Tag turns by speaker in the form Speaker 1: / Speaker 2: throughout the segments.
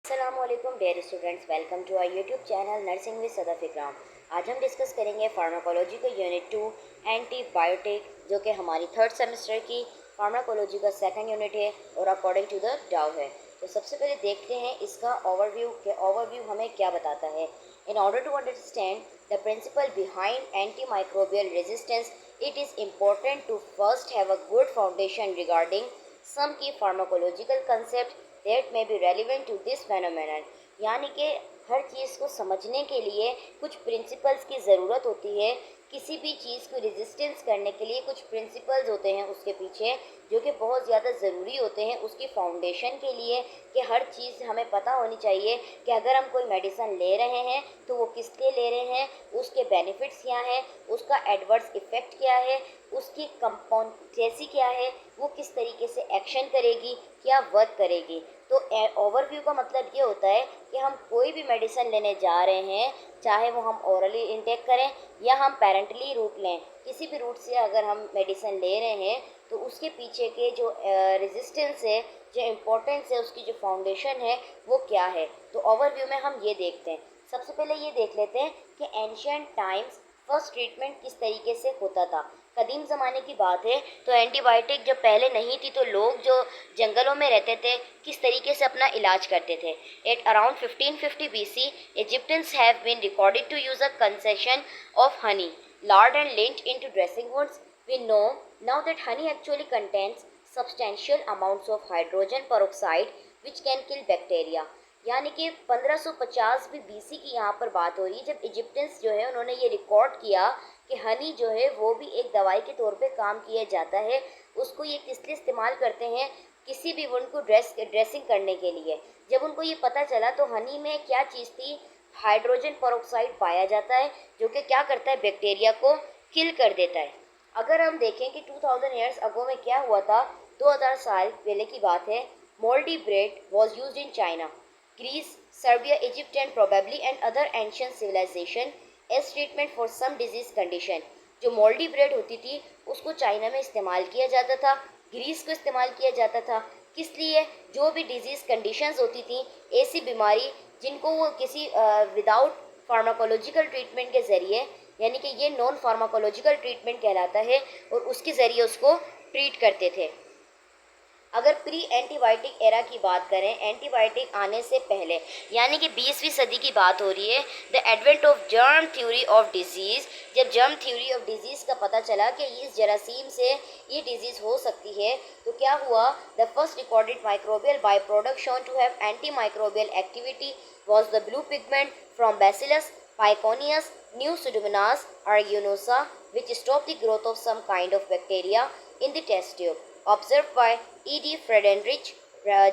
Speaker 1: अस्सलामुअलैकुम dear students, welcome to our YouTube channel nursing with Sadaf Ikram. आज हम डिस्कस करेंगे फार्माकोलॉजी का यूनिट 2 एंटीबायोटिक, जो कि हमारी थर्ड सेमेस्टर की फार्माकोलॉजी का सेकंड यूनिट है और अकॉर्डिंग टू द डाउ है। तो सबसे पहले देखते हैं इसका ओवरव्यू हमें क्या बताता है। In order to understand the principle behind anti microbial resistance, it is important to first have a good foundation regarding some key pharmacological concepts that may be relevant to this phenomenon। यानी कि हर चीज़ को समझने के लिए कुछ principles की ज़रूरत होती है। किसी भी चीज़ को रेजिस्टेंस करने के लिए कुछ प्रिंसिपल्स होते हैं उसके पीछे, जो कि बहुत ज़्यादा ज़रूरी होते हैं उसकी फाउंडेशन के लिए। कि हर चीज़ हमें पता होनी चाहिए कि अगर हम कोई मेडिसिन ले रहे हैं तो वो किस लिए ले रहे हैं, उसके बेनिफिट्स क्या हैं, उसका एडवर्स इफ़ेक्ट क्या है, उसकी कंपाउंड जैसी क्या है, वो किस तरीके से एक्शन करेगी, क्या वर्क करेगी। तो ओवरव्यू का मतलब ये होता है कि हम कोई भी मेडिसिन लेने जा रहे हैं, चाहे वो हम ओरली इंटेक करें या हम पेरेंटली रूट लें, किसी भी रूट से अगर हम मेडिसिन ले रहे हैं तो उसके पीछे के जो रेजिस्टेंस है, जो इम्पोर्टेंस है, उसकी जो फाउंडेशन है वो क्या है। तो ओवरव्यू में हम ये देखते हैं। सबसे पहले ये देख लेते हैं कि एंशियंट टाइम्स फर्स्ट ट्रीटमेंट किस तरीके से होता था। कदीम ज़माने की बात है तो एंटीबायोटिक जब पहले नहीं थी तो लोग जो जंगलों में रहते थे किस तरीके से अपना इलाज करते थे। At around 1550 BC, Egyptians have been recorded to use a concession of honey, lard and lint into dressing wounds। We know now that honey actually contains substantial amounts of hydrogen peroxide which can kill bacteria। यानी कि 1550 भी BC की यहाँ पर बात हो रही है, जब इजिप्टियंस जो है उन्होंने ये रिकॉर्ड किया कि हनी जो है वो भी एक दवाई के तौर पे काम किया जाता है। उसको ये किस लिए इस्तेमाल करते हैं, किसी भी वुंड को ड्रेसिंग करने के लिए। जब उनको ये पता चला तो हनी में क्या चीज़ थी, हाइड्रोजन पेरोक्साइड पाया जाता है, जो कि क्या करता है, बैक्टीरिया को किल कर देता है। अगर हम देखें कि 2000 ईयर्स अगो में क्या हुआ था, 2000 साल पहले की बात है। Moldy bread was used in China, Greece, Serbia, Egypt and probably and other ancient civilization as treatment for some disease condition। जो मोल्डी ब्रेड होती थी उसको चाइना में इस्तेमाल किया जाता था, ग्रीस को इस्तेमाल किया जाता था। किस लिए? जो भी डिजीज़ कंडीशंस होती थी, ऐसी बीमारी जिनको वो किसी विदाउट फार्माकोलॉजिकल ट्रीटमेंट के ज़रिए, यानी कि ये नॉन फार्माकोलॉजिकल ट्रीटमेंट कहलाता है, और उसके ज़रिए उसको ट्रीट करते थे। अगर प्री एंटीबायोटिक एरा की बात करें, एंटीबायोटिक आने से पहले, यानी कि 20वीं सदी की बात हो रही है, the advent of germ theory of disease, जब जर्म थ्योरी ऑफ डिजीज़ का पता चला कि इस जरासीम से ये डिजीज़ हो सकती है, तो क्या हुआ, the first recorded microbial by product shown to have anti microbial activity was the blue pigment from bacillus Pyconius new Pseudomonas aeruginosa, which stop the growth of some kind of bacteria in the test tube, observed by E.D. Friedrich,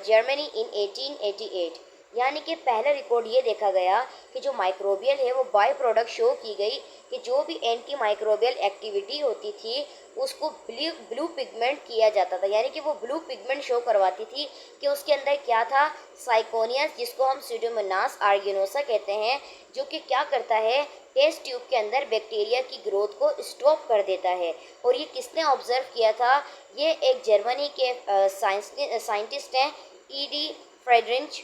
Speaker 1: Germany in 1888। यानी कि पहला record ये देखा गया कि जो microbial है वो बाय प्रोडक्ट शो की गई कि जो भी एंटी माइक्रोबियल एक्टिविटी होती थी उसको ब्लू पिगमेंट किया जाता था। यानी कि वो ब्लू पिगमेंट शो करवाती थी कि उसके अंदर क्या था, साइकोनियस, जिसको हम स्यूडोमोनास आर्गिनोसा कहते हैं, जो कि क्या करता है, टेस्ट ट्यूब के अंदर बैक्टीरिया की ग्रोथ को स्टॉप कर देता है। और ये किसने ऑब्जर्व किया था, ये एक जर्मनी के साइंटिस्ट हैं, E.D. फ्रेडरिच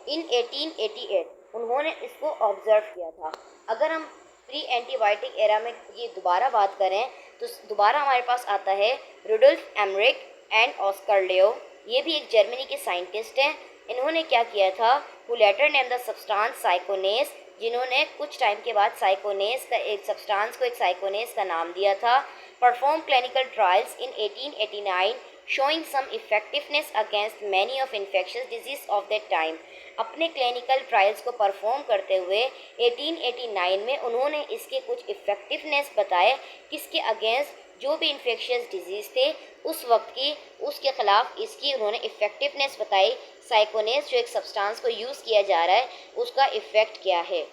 Speaker 1: इन 1888, उन्होंने इसको ऑब्जर्व किया था। अगर हम प्री एंटीबायोटिक एरा में ये दोबारा बात करें तो दोबारा हमारे पास आता है रुडोल्फ एमरिक एंड ऑस्कर लियो। ये भी एक जर्मनी के साइंटिस्ट हैं। इन्होंने क्या किया था, who later named the substance साइकोनेस, जिन्होंने कुछ टाइम के बाद साइकोनेस का एक सब्सटेंस को एक साइकोनेस का नाम दिया था। Perform clinical trials in 1889 showing some effectiveness against many of infectious disease of that time। अपने क्लिनिकल ट्रायल्स को परफॉर्म करते हुए 1889 में उन्होंने इसके कुछ इफ़ेक्टिवनेस बताए, किसके अगेंस्ट, जो भी इन्फेक्शियस डिजीज़ थे उस वक्त की, उसके ख़िलाफ़ इसकी उन्होंने इफ़ेक्टिवनेस बताई। साइकोनेस जो एक सब्सटेंस को यूज़ किया जा रहा है उसका इफ़ेक्ट क्या है।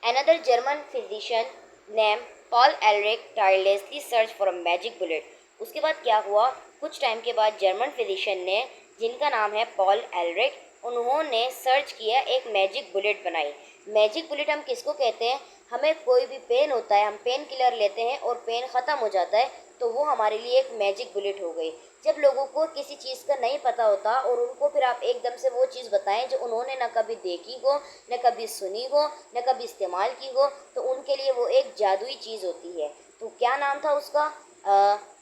Speaker 1: Another German physician named Paul Ehrlich tirelessly searched for a magic bullet। उसके बाद क्या हुआ, कुछ टाइम के बाद जर्मन फिजिशियन ने, जिनका नाम है पॉल एलरिक, उन्होंने सर्च किया, एक मैजिक बुलेट बनाई। मैजिक बुलेट हम किसको कहते हैं, हमें कोई भी पेन होता है, हम पेन किलर लेते हैं और पेन ख़त्म हो जाता है तो वो हमारे लिए एक मैजिक बुलेट हो गई। जब लोगों को किसी चीज़ का नहीं पता होता और उनको फिर आप एकदम से वो चीज़ बताएं जो उन्होंने ना कभी देखी हो, न कभी सुनी हो, न कभी इस्तेमाल की हो, तो उनके लिए वो एक जादुई चीज़ होती है। तो क्या नाम था उसका?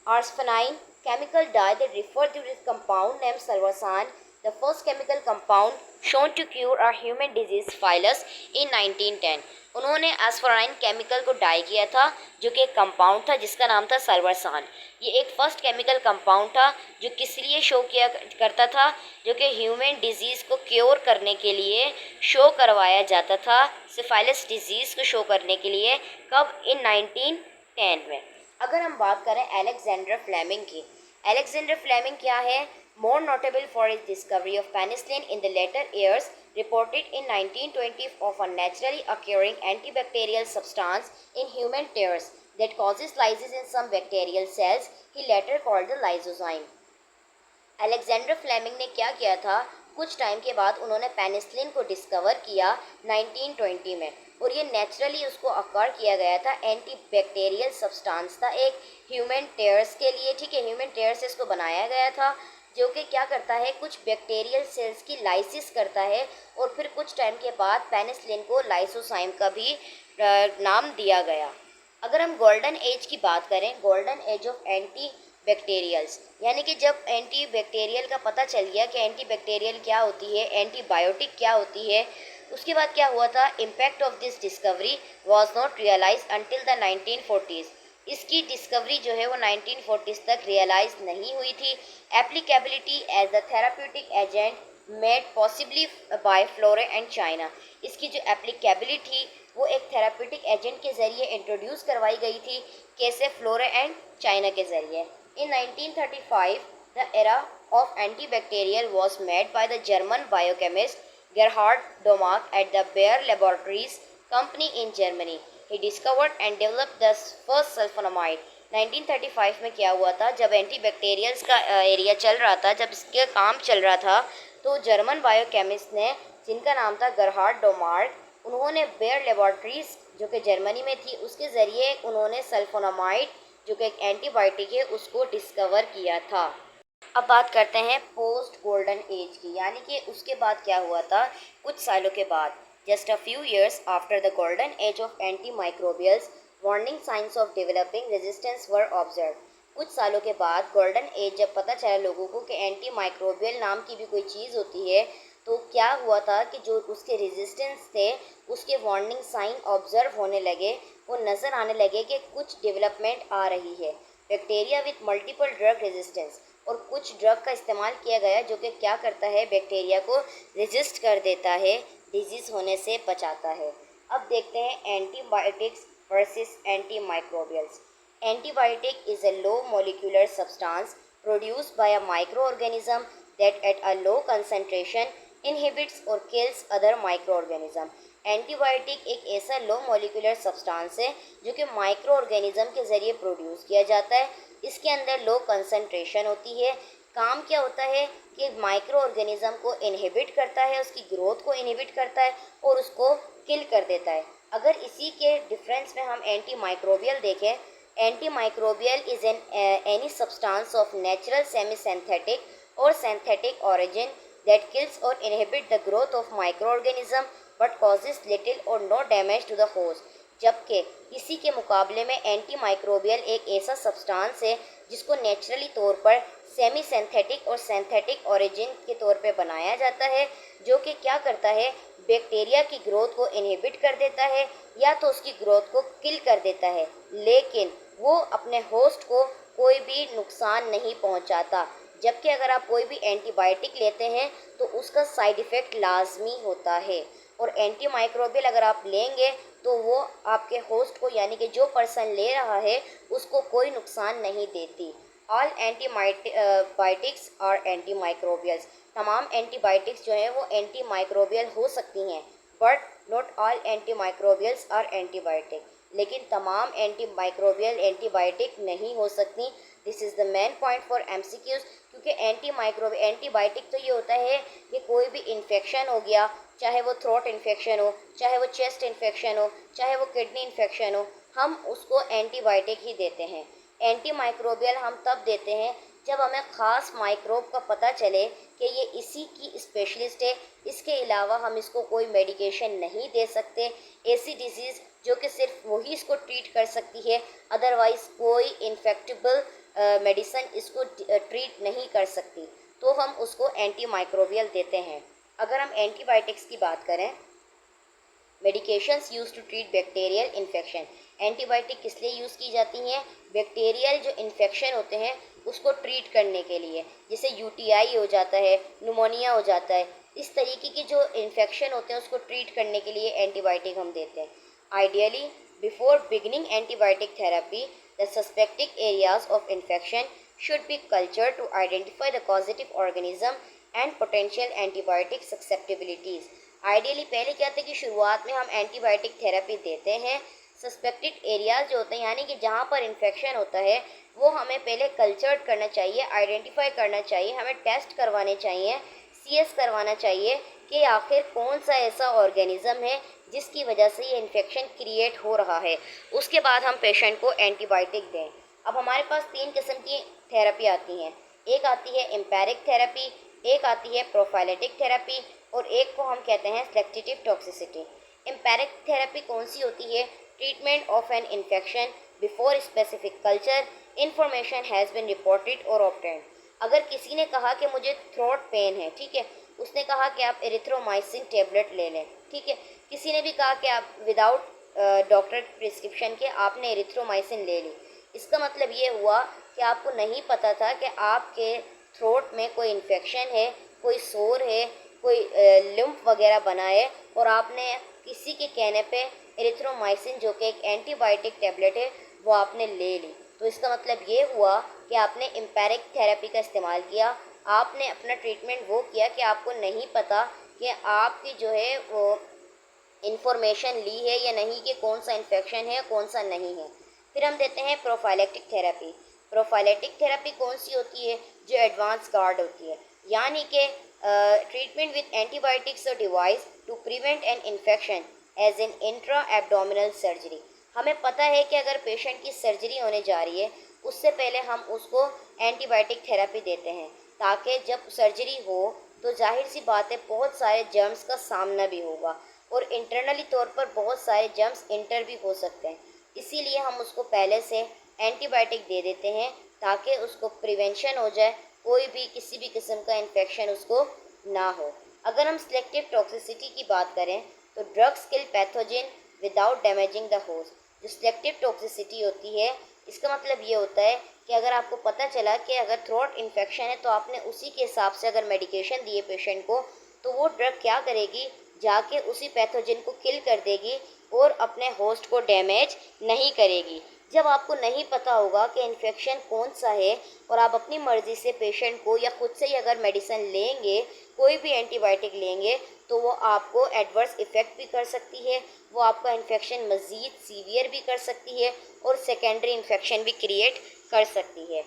Speaker 1: आर्सफेनाइन chemical dye that referred to this compound named salvarsan, the first chemical compound shown to cure a human disease phyllis in 1910। उन्होंने एस्फोराइन केमिकल को डाई किया था जो कि एक कंपाउंड था जिसका नाम था सल्वर्सान। ये एक फर्स्ट केमिकल कंपाउंड था जो किस लिए शो किया करता था, जो कि ह्यूमन डिजीज़ को क्योर करने के लिए शो करवाया जाता था, सिफाइलिस डिजीज़ को शो करने के लिए। कब? इन 1910 में। अगर हम बात करें अलेक्जेंडर फ्लेमिंग की, अलेक्जेंडर फ्लेमिंग क्या है? More notable for his discovery of penicillin in the later years, reported in 1920 of a naturally occurring antibacterial substance in human tears that causes lysis in some bacterial cells. He later called the lysozyme। Alexander Fleming ने क्या किया था? कुछ time के बाद उन्होंने penicillin को discover किया 1920 में, और ये नेचुरली उसको अकर किया गया था, एंटी बैक्टीरियल सब्सटेंस था एक ह्यूमन टेयर्स के लिए। ठीक है, ह्यूमन टेयर्स से इसको बनाया गया था, जो कि क्या करता है, कुछ बैक्टीरियल सेल्स की लाइसिस करता है। और फिर कुछ टाइम के बाद पेनिसिलिन को लाइसोसाइम का भी नाम दिया गया। अगर हम गोल्डन एज की बात करें, golden age of anti bacterials, यानी कि जब एंटी बैक्टीरियल का पता चल गया कि एंटी बैक्टीरियल क्या होती है, एंटीबायोटिक क्या होती है, उसके बाद क्या हुआ था? Impact of this discovery was not realize until the 1940s। इसकी डिस्कवरी जो है वो 1940s तक रियलाइज नहीं हुई थी। Applicability as the therapeutic agent made possibly by Florey and China. इसकी जो एप्लीकेबिलिटी वो एक थेराप्यूटिक एजेंट के ज़रिए इंट्रोड्यूस करवाई गई थी। कैसे? फ्लोरे एंड चाइना के ज़रिए। In 1935, the era of antibacterial was made by the German biochemist Gerhard Domark at the Bayer Laboratories company in Germany. He discovered and developed the first sulfonamide। 1935 में क्या हुआ था? जब एंटीबैक्टीरियल्स का एरिया चल रहा था, जब इसके काम चल रहा था, तो जर्मन बायोकेमिस्ट ने, जिनका नाम था गरहार्ड डोमार्क, उन्होंने बेयर लेबॉर्ट्रीज जो कि जर्मनी में थी, उसके ज़रिए उन्होंने सल्फोनामाइड जो कि एक एंटीबायोटिक है उसको डिस्कवर किया था। अब बात करते हैं पोस्ट गोल्डन एज की, यानी कि उसके बाद क्या हुआ था? कुछ सालों के बाद, just a few years after the golden age of anti microbials, warning science of developing resistance were observe. कुछ सालों के बाद गोल्डन एज जब पता चला लोगों को कि एंटी माइक्रोबियल नाम की भी कोई चीज़ होती है, तो क्या हुआ था कि जो उसके रेजिस्टेंस थे उसके वार्निंग साइन ऑब्जर्व होने लगे, वो नज़र आने लगे कि कुछ डेवलपमेंट आ रही है। Bacteria with multiple drug resistance, और कुछ ड्रग का इस्तेमाल किया गया जो कि क्या करता है, बैक्टीरिया को रेजिस्ट कर देता है, डिजीज़ होने से बचाता है। अब देखते हैं antibiotics versus anti microbials. Antibiotic is a low molecular substance produced by a microorganism that at a low concentration inhibits or kills other microorganism। Antibiotic एक ऐसा लो मोलिकुलर सब्सटेंस है जो कि माइक्रो ऑर्गेनिज्म के ज़रिए प्रोड्यूस किया जाता है। इसके अंदर लो कंसंट्रेशन होती है। काम क्या होता है कि माइक्रो ऑर्गेनिज्म को इनहिबिट करता है, उसकी ग्रोथ को इनहिबिट करता है और उसको किल कर देता है। अगर इसी के डिफरेंस में हम एंटी माइक्रोबियल देखें, antimicrobial is any substance of natural semi-synthetic or synthetic origin that kills or inhibit the growth of microorganism but causes little or no damage to the host। जबकि इसी के मुकाबले में एंटी माइक्रोबियल एक ऐसा substance है जिसको नेचुरली तौर पर सेमी सिंथेटिक और सिंथेटिक ओरिजिन के तौर पे बनाया जाता है, जो कि क्या करता है, बैक्टीरिया की ग्रोथ को इनहिबिट कर देता है या तो उसकी ग्रोथ को किल कर देता है, लेकिन वो अपने होस्ट को कोई भी नुकसान नहीं पहुंचाता। जबकि अगर आप कोई भी एंटीबायोटिक लेते हैं तो उसका साइड इफ़ेक्ट लाजमी होता है, और एंटी माइक्रोबियल अगर आप लेंगे तो वो आपके होस्ट को, यानी कि जो पर्सन ले रहा है, उसको कोई नुकसान नहीं देती। All antibiotics are anti microbials. तमाम एंटीबायोटिक्स जो हैं वो एंटी माइक्रोबियल हो सकती हैं, but not all anti microbials are antibiotic. लेकिन तमाम एंटी माइक्रोबियल एंटीबायोटिक नहीं हो सकती। This is the main point for MCQs, क्योंकि एंटीबायोटिक तो ये होता है कि कोई भी इन्फेक्शन हो गया, चाहे वो थ्रोट इन्फेक्शन हो, चाहे वो चेस्ट इन्फेक्शन हो, चाहे वो किडनी इन्फेक्शन हो, हम उसको एंटीबायोटिक ही देते हैं। एंटी माइक्रोबियल हम तब देते हैं जब हमें ख़ास माइक्रोब का पता चले कि ये इसी की स्पेशलिस्ट है, इसके अलावा हम इसको कोई मेडिकेशन नहीं दे सकते, ऐसी डिजीज़ जो कि सिर्फ वही इसको ट्रीट कर सकती है, अदरवाइज़ कोई इन्फेक्टेबल मेडिसिन इसको ट्रीट नहीं कर सकती, तो हम उसको एंटी माइक्रोबियल देते हैं। अगर हम एंटीबायोटिक्स की बात करें, medications use to treat bacterial infection. Antibiotic किस लिए यूज़ की जाती हैं? बैक्टीरियल जो इन्फेक्शन होते हैं उसको ट्रीट करने के लिए, जैसे यूटीआई हो जाता है, न्यूमोनिया हो जाता है, इस तरीके की जो इन्फेक्शन होते हैं उसको ट्रीट करने के लिए एंटीबायोटिक हम देते हैं। Ideally before beginning antibiotic therapy the suspected areas of infection should be cultured to identify the causative organism and potential antibiotic susceptibilities। Ideally पहले क्या था कि शुरुआत में हम एंटीबायोटिक थेरेपी देते हैं, सस्पेक्टेड एरियाज जो होते हैं यानी कि जहाँ पर इन्फेक्शन होता है वो हमें पहले कल्चर्ड करना चाहिए, आइडेंटिफाई करना चाहिए, हमें टेस्ट करवाने चाहिए, सीएस करवाना चाहिए कि आखिर कौन सा ऐसा ऑर्गेनिज्म है जिसकी वजह से ये इन्फेक्शन क्रिएट हो रहा है। उसके बाद हम पेशेंट को एंटीबायोटिक दें। अब हमारे पास 3 किस्म की थेरेपी आती हैं। एक आती है एम्पेरिक थेरेपी, एक आती है प्रोफाइलेटिक थेरेपी और एक को हम कहते हैं सेलेक्टिव टॉक्सिसिटी। एम्पेरिक थेरेपी कौन सी होती है? Treatment of an infection before specific culture information has been reported और ऑब्टेन्ड। अगर किसी ने कहा कि मुझे थ्रोट पेन है, ठीक है, उसने कहा कि आप एरिथ्रोमाइसिन टेबलेट ले लें, ठीक है। किसी ने भी कहा कि आप विदाउट डॉक्टर प्रिस्क्रिप्शन के आपने एरिथ्रोमाइसिन ले ली, इसका मतलब ये हुआ कि आपको नहीं पता था कि आपके थ्रोट में कोई इन्फेक्शन है, कोई सोर है, कोई लिम्फ वगैरह बना है और आपने किसी के कहने पे एरिथ्रोमाइसिन जो कि एक एंटीबायोटिक टेबलेट है वो आपने ले ली। तो इसका मतलब ये हुआ कि आपने एम्पेरिक थेरेपी का इस्तेमाल किया, आपने अपना ट्रीटमेंट वो किया कि आपको नहीं पता कि आपकी जो है वो इंफॉर्मेशन ली है या नहीं कि कौन सा इन्फेक्शन है कौन सा नहीं है। फिर हम देते हैं प्रोफाइलेक्टिक थेरेपी। प्रोफाइलेक्टिक थेरेपी कौन सी होती है? जो एडवांस गार्ड होती है, यानी कि ट्रीटमेंट विद एंटीबायोटिक्स और device to prevent an infection as in intra abdominal surgery. हमें पता है कि अगर पेशेंट की सर्जरी होने जा रही है उससे पहले हम उसको एंटीबायोटिक थेरेपी देते हैं ताकि जब सर्जरी हो तो जाहिर सी बात है बहुत सारे जर्म्स का सामना भी होगा और इंटरनली तौर पर बहुत सारे जर्म्स इंटर भी हो सकते हैं, इसीलिए हम उसको पहले से एंटीबायोटिक दे देते हैं ताकि उसको प्रिवेंशन हो जाए, कोई भी किसी भी किस्म का इन्फेक्शन उसको ना हो। अगर हम सिलेक्टिव टॉक्सिसिटी की बात करें तो drugs kill pathogen without damaging the host. जो सिलेक्टिव टॉक्सिसिटी होती है इसका मतलब ये होता है कि अगर आपको पता चला कि अगर थ्रोट इन्फेक्शन है तो आपने उसी के हिसाब से अगर मेडिकेशन दिए पेशेंट को तो वो ड्रग क्या करेगी, जाके उसी पैथोजन को किल कर देगी और अपने होस्ट को डैमेज नहीं करेगी। जब आपको नहीं पता होगा कि इन्फेक्शन कौन सा है और आप अपनी मर्ज़ी से पेशेंट को या खुद से ही अगर मेडिसिन लेंगे, कोई भी एंटीबायोटिक लेंगे तो वो आपको एडवर्स इफ़ेक्ट भी कर सकती है, वो आपका इन्फेक्शन मज़ीद सीवियर भी कर सकती है और सेकेंडरी इन्फेक्शन भी क्रिएट कर सकती है।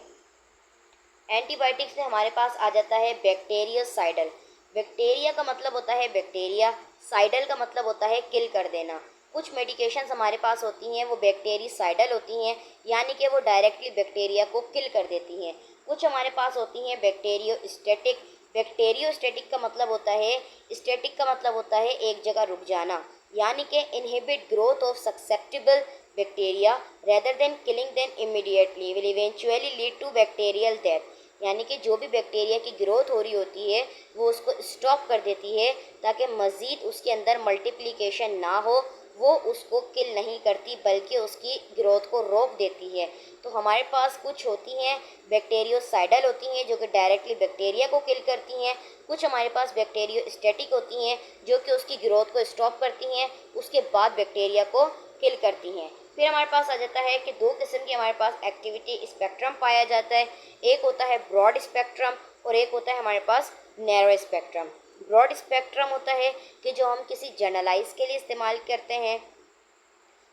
Speaker 1: एंटीबायोटिक्स में हमारे पास आ जाता है बैक्टीरियोसाइडल। बैक्टीरिया का मतलब होता है बैक्टीरिया, साइडल का मतलब होता है किल कर देना। कुछ मेडिकेशंस हमारे पास होती हैं वो बैक्टीरियोसाइडल होती हैं, यानी कि वो डायरेक्टली बैक्टीरिया को किल कर देती हैं। कुछ हमारे पास होती हैं बैक्टीरियोस्टैटिक। बैक्टीरियोस्टैटिक का मतलब होता है, स्टैटिक का मतलब होता है एक जगह रुक जाना, यानी कि inhibit growth of susceptible bacteria rather than killing them immediately will eventually lead to bacterial death. यानी कि जो भी बैक्टीरिया की ग्रोथ हो रही होती है वो उसको स्टॉप कर देती है ताकि मज़ीद उसके अंदर मल्टीप्लिकेशन ना हो, वो उसको किल नहीं करती बल्कि उसकी ग्रोथ को रोक देती है। तो हमारे पास कुछ होती हैं बैक्टीरियोसाइडल होती हैं जो कि डायरेक्टली बैक्टीरिया को किल करती हैं, कुछ हमारे पास बैक्टीरियोस्टैटिक होती हैं जो कि उसकी ग्रोथ को स्टॉप करती हैं, उसके बाद बैक्टीरिया को किल करती हैं। फिर हमारे पास आ जाता है कि 2 किस्म की हमारे पास एक्टिविटी स्पेक्ट्रम पाया जाता है, एक होता है ब्रॉड स्पेक्ट्रम और एक होता है हमारे पास नैरो स्पेक्ट्रम। ब्रॉड स्पेक्ट्रम होता है कि जो हम किसी जनरलाइज के लिए इस्तेमाल करते हैं,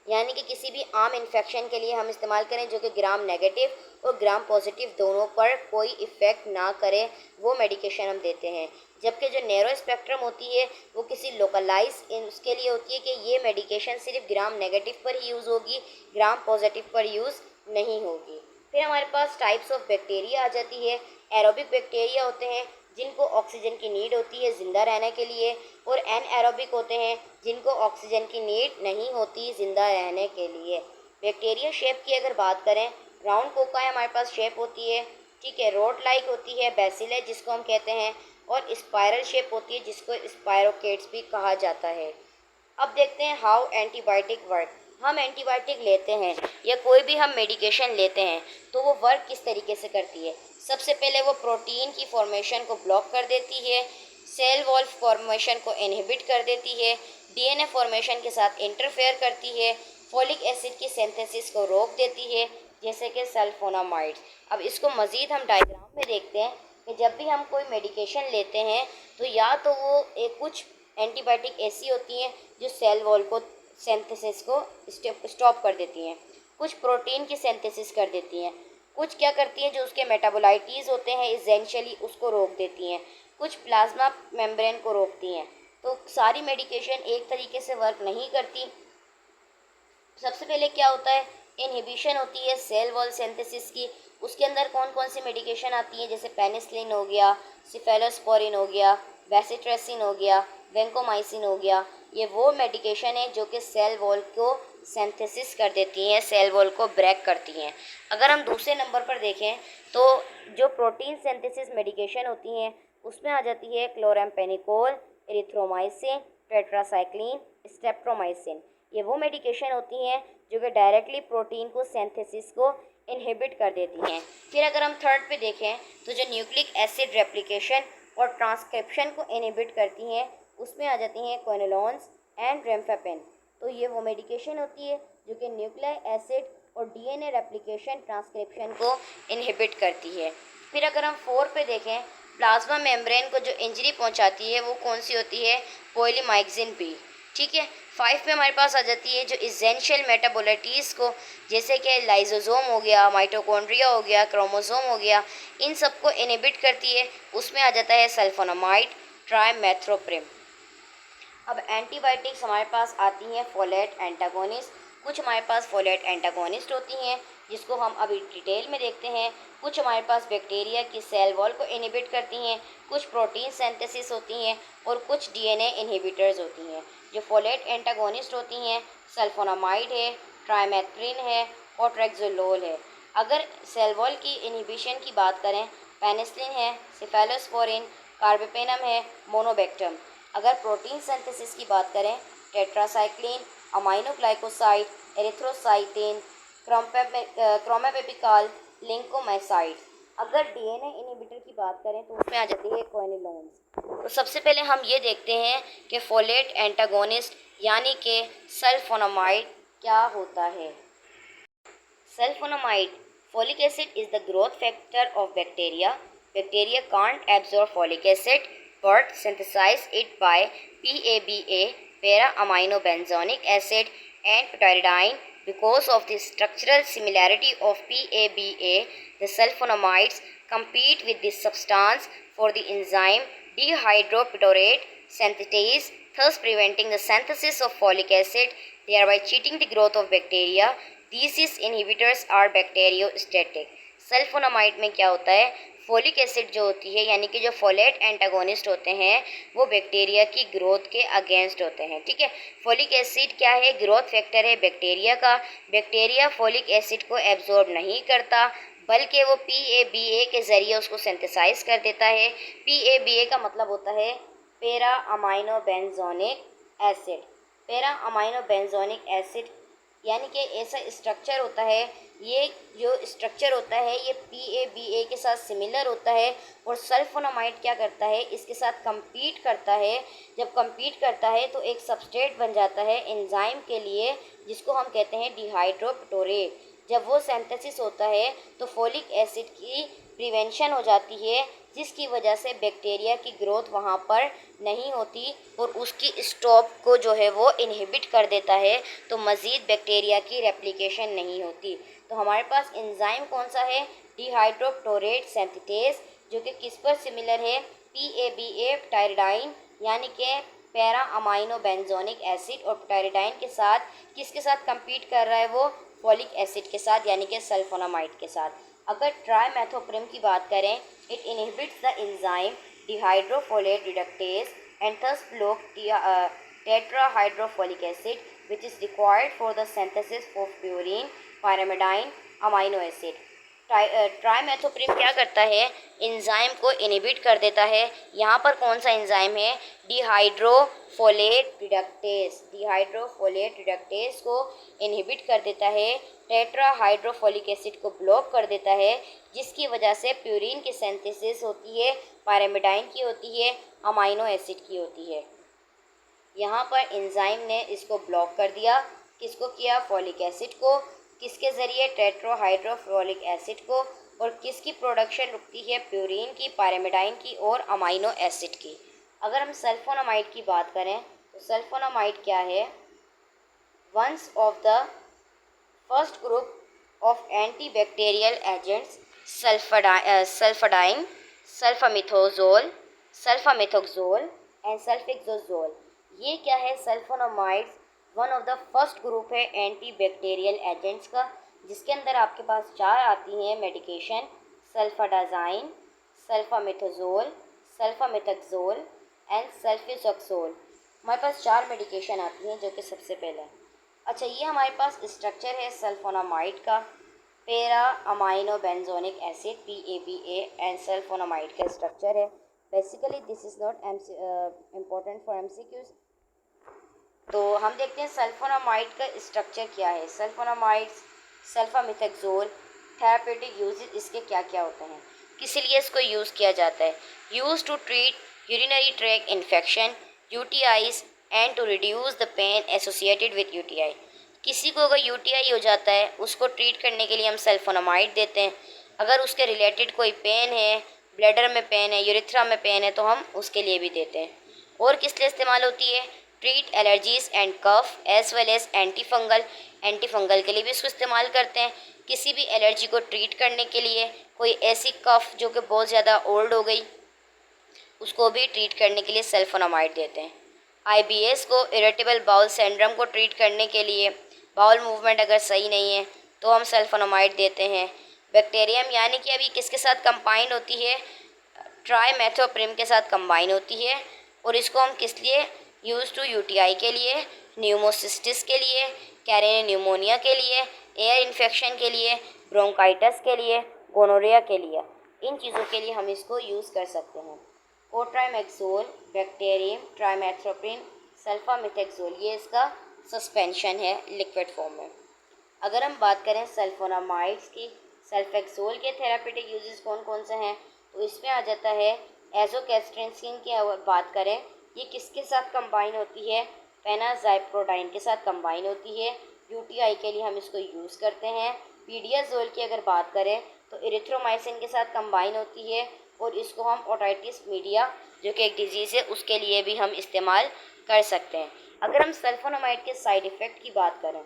Speaker 1: यानी कि किसी भी आम इन्फेक्शन के लिए हम इस्तेमाल करें जो कि ग्राम नेगेटिव और ग्राम पॉजिटिव दोनों पर कोई इफ़ेक्ट ना करे, वो मेडिकेशन हम देते हैं। जबकि जो नैरो स्पेक्ट्रम होती है वो किसी लोकलाइज उसके लिए होती है कि ये मेडिकेशन सिर्फ ग्राम नेगेटिव पर ही यूज़ होगी, ग्राम पॉजिटिव पर यूज़ नहीं होगी। फिर हमारे पास टाइप्स ऑफ बैक्टीरिया आ जाती है। एरोबिक बैक्टीरिया होते हैं जिनको ऑक्सीजन की नीड होती है ज़िंदा रहने के लिए, और एनएरोबिक होते हैं जिनको ऑक्सीजन की नीड नहीं होती ज़िंदा रहने के लिए। बैक्टीरिया शेप की अगर बात करें, राउंड कोकाई हमारे पास शेप होती है, ठीक है, रोड लाइक होती है, बेसिले जिसको हम कहते हैं, और स्पाइरल शेप होती है जिसको स्पायरोकेट्स भी कहा जाता है। अब देखते हैं हाउ एंटीबायोटिक वर्क। हम एंटीबायोटिक लेते हैं या कोई भी हम मेडिकेशन लेते हैं तो वो वर्क किस तरीके से करती है। सबसे पहले वो प्रोटीन की फॉर्मेशन को ब्लॉक कर देती है, सेल वॉल फॉर्मेशन को इनहिबिट कर देती है, डीएनए फॉर्मेशन के साथ इंटरफेयर करती है, फोलिक एसिड की सिंथेसिस को रोक देती है, जैसे कि सल्फोनामाइड्स। अब इसको मज़ीद हम डायग्राम में देखते हैं कि जब भी हम कोई मेडिकेशन लेते हैं तो या तो वो एक कुछ एंटीबायोटिक ऐसी होती हैं जो सेल वॉल को सिंथेसिस को स्टॉप कर देती हैं, कुछ प्रोटीन की सिंथेसिस कर देती हैं, कुछ क्या करती हैं जो उसके मेटाबोलाइटीज़ होते हैं इसेंशियली उसको रोक देती हैं, कुछ प्लाज्मा मेम्ब्रेन को रोकती हैं। तो सारी मेडिकेशन एक तरीके से वर्क नहीं करती। सबसे पहले क्या होता है, इनहिबिशन होती है सेल वॉल सिंथेसिस की। उसके अंदर कौन कौन सी मेडिकेशन आती है, जैसे पेनिसिलिन हो गया, सिफेलोस्पोरिन हो गया, बेसिट्रेसिन हो गया, वेंकोमाइसिन हो गया। ये वो मेडिकेशन है जो कि सेल वॉल को सिंथेसिस कर देती हैं, सेल वॉल को ब्रेक करती हैं। अगर हम दूसरे नंबर पर देखें तो जो प्रोटीन सिंथेसिस मेडिकेशन होती हैं उसमें आ जाती है क्लोराम्फेनिकोल, एरिथ्रोमाइसिन, टेट्रासाइक्लिन, स्टेप्टोमाइसिन। ये वो मेडिकेशन होती हैं जो कि डायरेक्टली प्रोटीन को सिंथेसिस को इनहिबिट कर देती हैं। फिर अगर हम थर्ड पे देखें तो जो न्यूक्लिक एसिड रेप्लिकेशन और ट्रांसक्रिप्शन को इनहिबिट करती हैं उसमें आ जाती हैं क्विनोलोन्स एंड रेम्फेपिन। तो ये वो मेडिकेशन होती है जो कि न्यूक्लिक एसिड और डीएनए रेप्लिकेशन ट्रांसक्रिप्शन को इनहिबिट करती है। फिर अगर हम फोर पे देखें, प्लाज्मा मेम्ब्रेन को जो इंजरी पहुंचाती है वो कौन सी होती है, पोलीमाइक्सिन बी, ठीक है। फाइव पे हमारे पास आ जाती है जो इसेंशियल मेटाबोलाइटीज़ को, जैसे कि लाइजोसोम हो गया, माइटोकॉन्ड्रिया हो गया, क्रोमोसोम हो गया, इन सबको इनहिबिट करती है। उसमें आ जाता है सल्फोनामाइड, ट्राइमेथ्रोप्रिम। अब एंटीबायोटिक्स हमारे पास आती हैं फोलेट एंटागोनिस्ट। कुछ हमारे पास फोलेट एंटागोनिस्ट होती हैं जिसको हम अभी डिटेल में देखते हैं। कुछ हमारे पास बैक्टीरिया की सेल वॉल को इनहिबिट करती हैं, कुछ प्रोटीन सिंथेसिस होती हैं और कुछ डीएनए इनहिबिटर्स होती हैं। जो फोलेट एंटागोनिस्ट होती हैं सल्फोनामाइड है, ट्राइमेथ्रिन है और ट्रेक्सोलोल है। अगर सेल वॉल की इनहिबिशन की बात करें, पेनिसिलिन है, सिफेलोस्पोरिन, कार्बापेनम है, मोनोबेक्टम। अगर प्रोटीन सिंथेसिस की बात करें, टेट्रासाइक्लिन, अमाइनोग्लाइकोसाइड, एरिथ्रोसाइटिन, क्रोमेपेपिकाल, लिंकोमाइसाइड। अगर डीएनए इनहिबिटर की बात करें तो उसमें आ जाती है क्विनोलोन्स। तो सबसे पहले हम ये देखते हैं कि फोलेट एंटागोनिस्ट यानी कि सल्फोनामाइड क्या होता है। Sulfonamide, folic acid is the growth factor of bacteria. Bacteria can't absorb folic acid but synthesize it by PABA, para-aminobenzoic acid, and pyridine. Because of the structural similarity of PABA, the sulfonamides compete with this substance for the enzyme dehydropyridate synthetase, thus preventing the synthesis of folic acid, thereby cheating the growth of bacteria. These inhibitors are bacteriostatic. Sulfonamide में क्या होता है, folic acid जो होती है यानी कि जो फोलेट एंटागोनिस्ट होते हैं वो बैक्टीरिया की ग्रोथ के अगेंस्ट होते हैं, ठीक है। फोलिक एसिड क्या है, ग्रोथ फैक्टर है बैक्टीरिया का। बैक्टीरिया फोलिक एसिड को एब्जॉर्ब नहीं करता बल्कि वो PABA के ज़रिए उसको सिंथेसाइज कर देता है। PABA का मतलब होता है para amino benzoic acid. Para amino benzoic acid यानी कि ऐसा स्ट्रक्चर होता है, ये जो स्ट्रक्चर होता है ये PABA के साथ सिमिलर होता है। और सल्फोनामाइड क्या करता है, इसके साथ compete करता है। जब compete करता है तो एक सबस्ट्रेट बन जाता है एंजाइम के लिए जिसको हम कहते हैं डिहाइड्रोपिटोरेट। जब वो सिंथेसिस होता है तो फोलिक एसिड की प्रिवेंशन हो जाती है जिसकी वजह से बैक्टीरिया की ग्रोथ वहाँ पर नहीं होती और उसकी स्टॉप को जो है वो इनहिबिट कर देता है, तो मज़ीद बैक्टीरिया की रेप्लिकेशन नहीं होती। तो हमारे पास एंजाइम कौन सा है, डिहाइड्रोपिटोरेट सिंथेटेज, जो कि किस पर सिमिलर है, PABA टायरिडाइन यानी कि पैरा अमाइनो बेंजोनिक एसिड। और टायरिडाइन के साथ किसके साथ कंपीट कर रहा है वो, फॉलिक एसिड के साथ यानी कि सल्फोनामाइड के साथ। अगर ट्राइमेथोप्रिम की बात करें, it inhibits the enzyme dihydrofolate reductase and thus block tetrahydrofolic acid which is required for the synthesis of purine pyrimidine amino acid। Trimethoprim क्या करता है, एंजाइम को इनहिबिट कर देता है। यहाँ पर कौन सा एंजाइम है, डिहाइड्रोफोलेट रिडक्टेज को इनहिबिट कर देता है, टेट्राहाइड्रोफोलिक एसिड को ब्लॉक कर देता है, जिसकी वजह से प्यूरिन की सिंथेसिस होती है, पायरामिडाइन की होती है, अमाइनो एसिड की होती है। यहाँ पर एंजाइम ने इसको ब्लॉक कर दिया, किसको किया, फॉलिक एसिड को, किसके ज़रिए, टेट्राहाइड्रोफोलिक एसिड को, और किसकी प्रोडक्शन रुकती है, प्यूरिन की, पायरामिडाइन की और अमाइनो एसिड की। अगर हम सल्फोनामाइड की बात करें तो सल्फोनामाइड क्या है, ones of the first group of antibacterial agents sulfadiazine, sulfamethoxazole and sulfisoxazole. ये क्या है, sulfonamides one of the first group है एंटीबैक्टीरियल एजेंट्स का, जिसके अंदर आपके पास 4 आती हैं मेडिकेशन, सल्फाडाजाइन, सल्फामिथोक्सोल एंड सल्फिसोक्सोल। हमारे पास 4 मेडिकेशन आती हैं जो कि सबसे पहले। अच्छा, ये हमारे पास स्ट्रक्चर है सल्फोनामाइड का, para amino benzoic acid PABA and sulfonamide का स्ट्रक्चर है। Basically this is not important for MCQs। तो हम देखते हैं सल्फोनामाइड का स्ट्रक्चर क्या है। सल्फोनामाइड्स, सल्फामिथोक्सोल, थेरापेटिक यूजेस इसके क्या क्या होते हैं, किस लिए इसको यूज़ किया जाता है। Use to treat urinary track infection, UTIs and to reduce the pain associated with UTI। किसी को अगर UTI हो जाता है, उसको ट्रीट करने के लिए हम सल्फोनामाइड देते हैं। अगर उसके रिलेटेड कोई पेन है, ब्लैडर में पेन है, यूरिथ्रा में पेन है, तो हम उसके लिए भी देते हैं। और किस लिए इस्तेमाल होती है, treat allergies and cough as well as antifungal के लिए भी इसको इस्तेमाल करते हैं। किसी भी एलर्जी को ट्रीट करने के लिए, कोई ऐसी कफ जो कि बहुत ज़्यादा ओल्ड हो गई, उसको भी ट्रीट करने के लिए सल्फोनामाइड देते हैं। IBS को, इरिटेबल बाउल सिंड्रोम को ट्रीट करने के लिए, बाउल मूवमेंट अगर सही नहीं है तो हम सल्फोनामाइड देते हैं। बैक्टीरियम यानी कि अभी किसके साथ कंबाइन होती है, ट्राइमेथोप्रिम के साथ कंबाइन होती है, और इसको हम किस लिए यूज़ टू UTI के लिए, न्यूमोसिस्टिस के लिए, कैरियर न्यूमोनिया के लिए, एयर इन्फेक्शन के लिए, ब्रोंकाइटिस के लिए, गोनोरिया के लिए, इन चीज़ों के लिए हम इसको यूज़ कर सकते हैं। कोट्राइमेक्सोल, बैक्टीरियम, ट्राइमेथोप्रिम, सल्फामिथोक्सोल, ये इसका सस्पेंशन है लिक्विड फॉर्म में। अगर हम बात करें सल्फोनामाइड्स की, सल्फेक्सोल के थेरापेटिक यूजेस कौन कौन से हैं, तो इसमें आ जाता है एजोकैस्ट्रेंसिन की बात करें, ये किसके साथ कंबाइन होती है, पेनाजाइप्रोडाइन के साथ कंबाइन होती है। UTI के लिए हम इसको यूज़ करते हैं। पीडियाजोल की अगर बात करें तो इरिथ्रोमाइसिन के साथ कंबाइन होती है, और इसको हम ओटाइटिस मीडिया जो कि एक डिजीज़ है उसके लिए भी हम इस्तेमाल कर सकते हैं। अगर हम सल्फोनामाइड के साइड इफ़ेक्ट की बात करें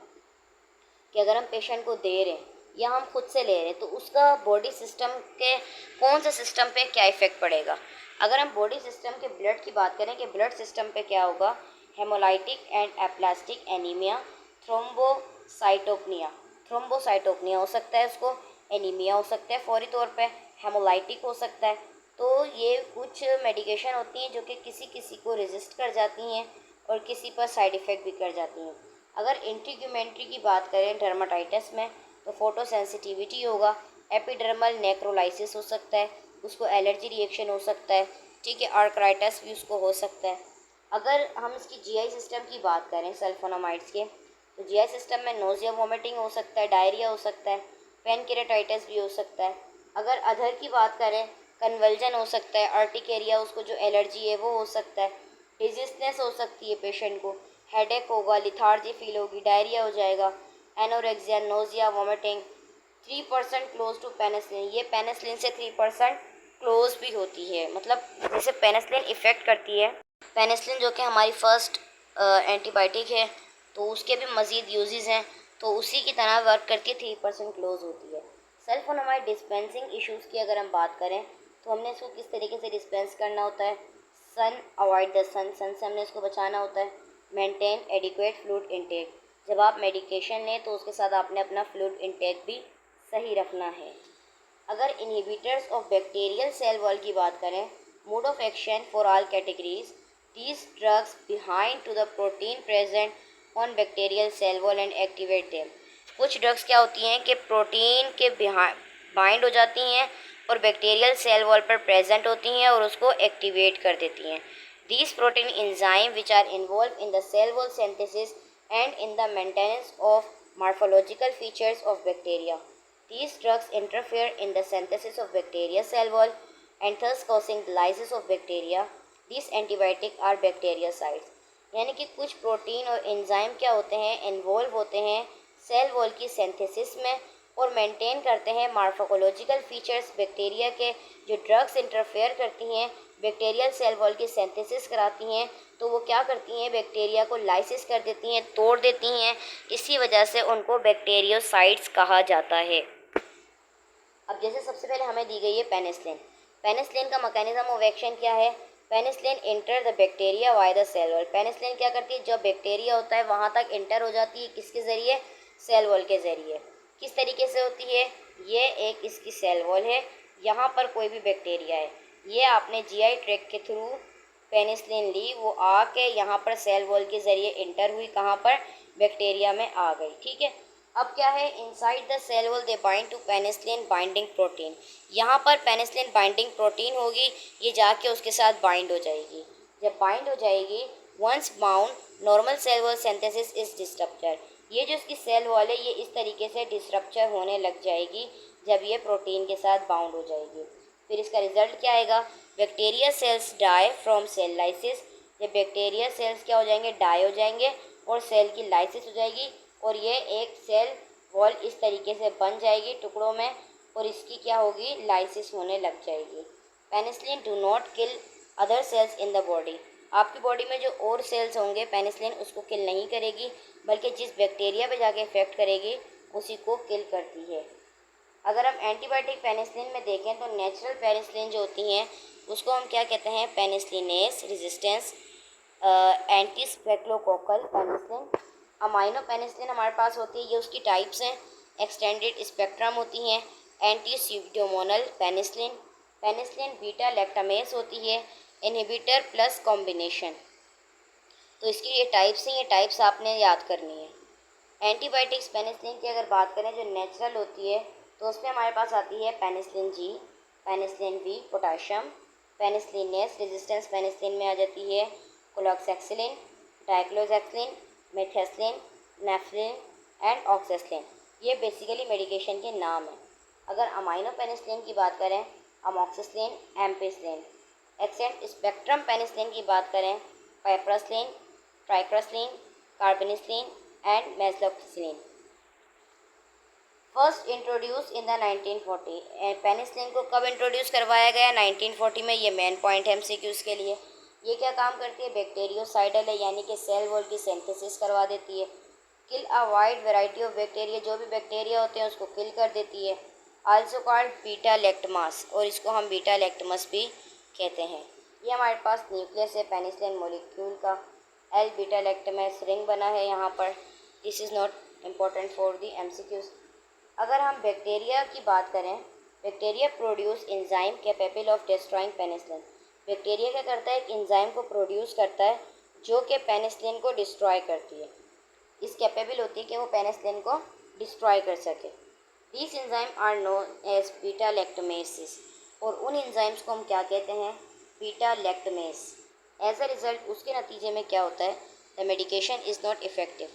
Speaker 1: कि अगर हम पेशेंट को दे रहे हैं या हम खुद से ले रहे हैं तो उसका बॉडी सिस्टम के कौन से सिस्टम पे क्या इफ़ेक्ट पड़ेगा। अगर हम बॉडी सिस्टम के ब्लड की बात करें कि ब्लड सिस्टम पे क्या होगा, हेमोलाइटिक एंड एप्लास्टिक एनीमिया, थ्रोम्बोसाइटोपनिया हो सकता है, उसको एनीमिया हो सकता है फौरी तौर पे, हेमोलाइटिक हो सकता है। तो ये कुछ मेडिकेशन होती हैं जो कि किसी किसी को रेजिस्ट कर जाती हैं और किसी पर साइड इफ़ेक्ट भी कर जाती हैं। अगर इंट्रीग्यूमेंट्री की बात करें डर्माटाइटिस में तो फोटो सेंसिटिविटी होगा, एपिडर्मल नेक्रोलाइसिस हो सकता है, उसको एलर्जी रिएक्शन हो सकता है, ठीक है, आर्क्राइटिस भी उसको हो सकता है। अगर हम इसकी GI सिस्टम की बात करें सल्फोनामाइड्स के, तो GI सिस्टम में नोजिया, वोमिटिंग हो सकता है, डायरिया हो सकता है, पेनक्रेटाइटिस भी हो सकता है। अगर अधर की बात करें, कन्वल्जन हो सकता है, अर्टिकेरिया, उसको जो एलर्जी है वो हो सकता है, डिजीजनेस हो सकती है पेशेंट को, हेडेक होगा, लिथार्जी फील होगी, डायरिया हो जाएगा, anorexia, nausea, vomiting. 3% close to penicillin, ये पेनिसिलिन से 3% क्लोज भी होती है, मतलब जैसे पेनिसिलिन इफ़ेक्ट करती है, पेनिसिलिन जो कि हमारी फर्स्ट एंटीबायोटिक है, तो उसके भी मज़ीद यूजेस हैं, तो उसी की तरह वर्क करती है, 3% क्लोज होती है। सल्फोनामाइड डिस्पेंसिंग इश्यूज़ की अगर हम बात करें तो हमने इसको किस तरीके से डिस्पेंस करना होता है, सन, अवॉइड द सन से हमने इसको बचाना होता है, मेंटेन एडिक्वेट फ्लूइड इनटेक, जब आप मेडिकेशन लें तो उसके साथ आपने अपना फ्लूइड इंटेक भी सही रखना है। अगर inhibitors of bacterial cell wall की बात करें, mode of action for all categories, these drugs behind to the protein present on bacterial cell wall and activate them. कुछ ड्रग्स क्या होती हैं कि प्रोटीन के बाइंड हो जाती हैं और बैक्टीरियल सेल वॉल पर प्रेजेंट होती हैं और उसको एक्टिवेट कर देती हैं। These protein enzyme which are involve in the cell wall synthesis and in the maintenance of morphological features of bacteria. These drugs interfere in the synthesis of bacteria cell wall and thus causing the lysis of bacteria. These antibiotics are bactericides. यानी कि कुछ protein और enzyme क्या होते हैं, involve होते हैं cell wall की सिंथेसिस में और मेंटेन करते हैं मार्फोकोलॉजिकल फीचर्स बैक्टीरिया के। जो ड्रग्स इंटरफेयर करती हैं बैक्टीरियल सेल वॉल की सिंथेसिस कराती हैं, तो वो क्या करती हैं, बैक्टीरिया को लाइसिस कर देती हैं, तोड़ देती हैं। इसी वजह से उनको बैक्टीरियोसाइड्स कहा जाता है। अब जैसे सबसे पहले हमें दी गई है पेनिसिलिन। पेनिसिलिन का मैकेनिज्म ऑफ एक्शन क्या है? Penicillin enter the bacteria via the cell wall. Penicillin क्या करती है, जब बैक्टीरिया होता है वहाँ तक इंटर हो जाती है, किसके ज़रिए? सेल वॉल के ज़रिए। किस तरीके से होती है? ये एक इसकी सेल वॉल है, यहाँ पर कोई भी बैक्टीरिया है, ये आपने जीआई ट्रैक्ट के थ्रू पेनिसिलिन ली, वो आके यहाँ पर सेल वॉल के ज़रिए इंटर हुई, कहाँ पर? बैक्टीरिया में आ गई। ठीक है। अब क्या है, inside the cell wall they bind to penicillin binding protein. यहाँ पर पेनिसिलिन बाइंडिंग प्रोटीन होगी, ये जाके उसके साथ बाइंड हो जाएगी। जब बाइंड हो जाएगी, once bound normal cell wall synthesis is disruption. ये जो इसकी सेल वॉल है ये इस तरीके से डिस्ट्रप्चर होने लग जाएगी जब ये प्रोटीन के साथ बाउंड हो जाएगी। फिर इसका रिजल्ट क्या आएगा? Bacteria cells die from cell lysis. जब बैक्टीरिया सेल्स क्या हो जाएंगे? डाई हो जाएंगे और सेल की लाइसिस हो जाएगी और ये एक सेल वॉल इस तरीके से बन जाएगी टुकड़ों में और इसकी क्या होगी? लाइसिस होने लग जाएगी। Penicillin do not kill other sales in the body. आपकी बॉडी में जो और सेल्स होंगे पेनिसिलिन उसको किल नहीं करेगी, बल्कि जिस बैक्टीरिया पे जाके इफेक्ट करेगी उसी को किल करती है। अगर हम एंटीबायोटिक पेनिसिलिन में देखें तो नेचुरल पेनिसिलिन जो होती हैं उसको हम क्या कहते हैं? पेनिसिलिनेस रेजिस्टेंस एंटीस्पेक्लोकोकल पेनिसिलिन। अमाइनो पेनिसिलिन हमारे पास होती है, ये उसकी टाइप्स हैं। एक्सटेंडेड स्पेक्ट्रम होती हैं। Anti pseudomonal penicillin, penicillin beta lactamase होती है, इनहिबिटर प्लस कॉम्बिनेशन। तो इसकी ये टाइप्स हैं, ये टाइप्स आपने याद करनी है। एंटीबायोटिक्स पेनिसिलिन की अगर बात करें जो नेचुरल होती है तो उसमें हमारे पास आती है penicillin G, penicillin V, potassium, penicillin S. Resistance penicillin में आ जाती है क्लोक्सेक्सिलिन, डाइक्लोजेक्सिलिन, मेथिसिलिन, नेफ्रिन एंड ऑक्सेसिलिन। ये बेसिकली मेडिकेशन के नाम हैं। अगर अमाइनो पेनिसिलिन की बात करें, amoxicillin, ampicillin. Extended spectrum penicillin की बात करें, piperacillin, ticarcillin, carbenicillin and mezlocillin. First introduce in the 1940। Penicillin को कब इंट्रोड्यूस करवाया गया? 1940 में। ये मेन पॉइंट है एमसीक्यूज़ के लिए। ये क्या काम करती है? बैक्टीरियोसाइडल है, यानी कि सेल वॉल की सिंथेसिस करवा देती है। Kill a wide variety of bacteria, जो भी बैक्टीरिया होते हैं उसको किल कर देती है। आल्सो कॉल्ड बीटा लैक्टमस, और इसको हम बीटा लैक्टमस भी कहते हैं। ये हमारे पास न्यूक्लियस है पेनिसिलिन मॉलिक्यूल का। एल बीटा लैक्टमस रिंग बना है यहाँ पर। This is not important for the MCQs. अगर हम बैक्टीरिया की बात करें, bacteria produce enzyme capable of destroying penicillin. Bacteria क्या करता है? एक एंजाइम को प्रोड्यूस करता है जो कि पेनिसिलिन को डिस्ट्रॉय करती है। इस कैपेबल होती है कि वो पेनिसिलिन को डिस्ट्रॉय कर सके। These enzyme are known as beta lactamases, और उन एंजाइम्स को हम क्या कहते हैं? Beta lactamase. As a result उसके नतीजे में क्या होता है? The medication is not effective.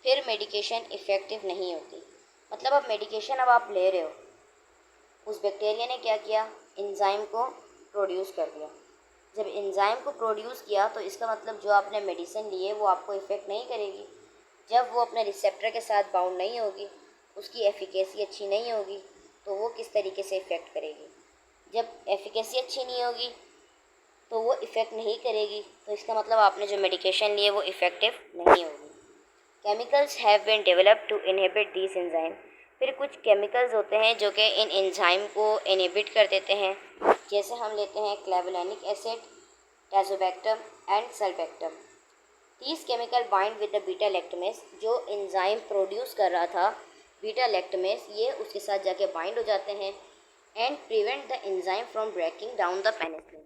Speaker 1: फिर मेडिकेशन इफ़ेक्टिव नहीं होती। मतलब अब मेडिकेशन अब आप ले रहे हो, उस बैक्टीरिया ने क्या किया? एंजाइम को प्रोड्यूस कर दिया। जब एंजाइम को प्रोड्यूस किया तो इसका मतलब जो आपने मेडिसिन ली है वो आपको इफ़ेक्ट नहीं करेगी। जब वो अपने रिसेप्टर के साथ बाउंड नहीं होगी, उसकी एफिकेसी अच्छी नहीं होगी, तो वो किस तरीके से इफ़ेक्ट करेगी? जब एफिकेसी अच्छी नहीं होगी तो वो इफ़ेक्ट नहीं करेगी, तो इसका मतलब आपने जो मेडिकेशन ली है वो इफ़ेक्टिव नहीं होगी। Chemicals have been developed to inhibit this enzyme. फिर कुछ केमिकल्स होते हैं जो कि इन एंजाइम को इनहिबिट कर देते हैं। जैसे हम लेते हैं clavulanic acid, tazobactam and sulbactam. These chemical bind with the beta lactamase, जो एंजाइम प्रोड्यूस कर रहा था बीटा लैक्टमेस, ये उसके साथ जाके बाइंड हो जाते हैं and prevent the enzyme from breaking down the penicillin.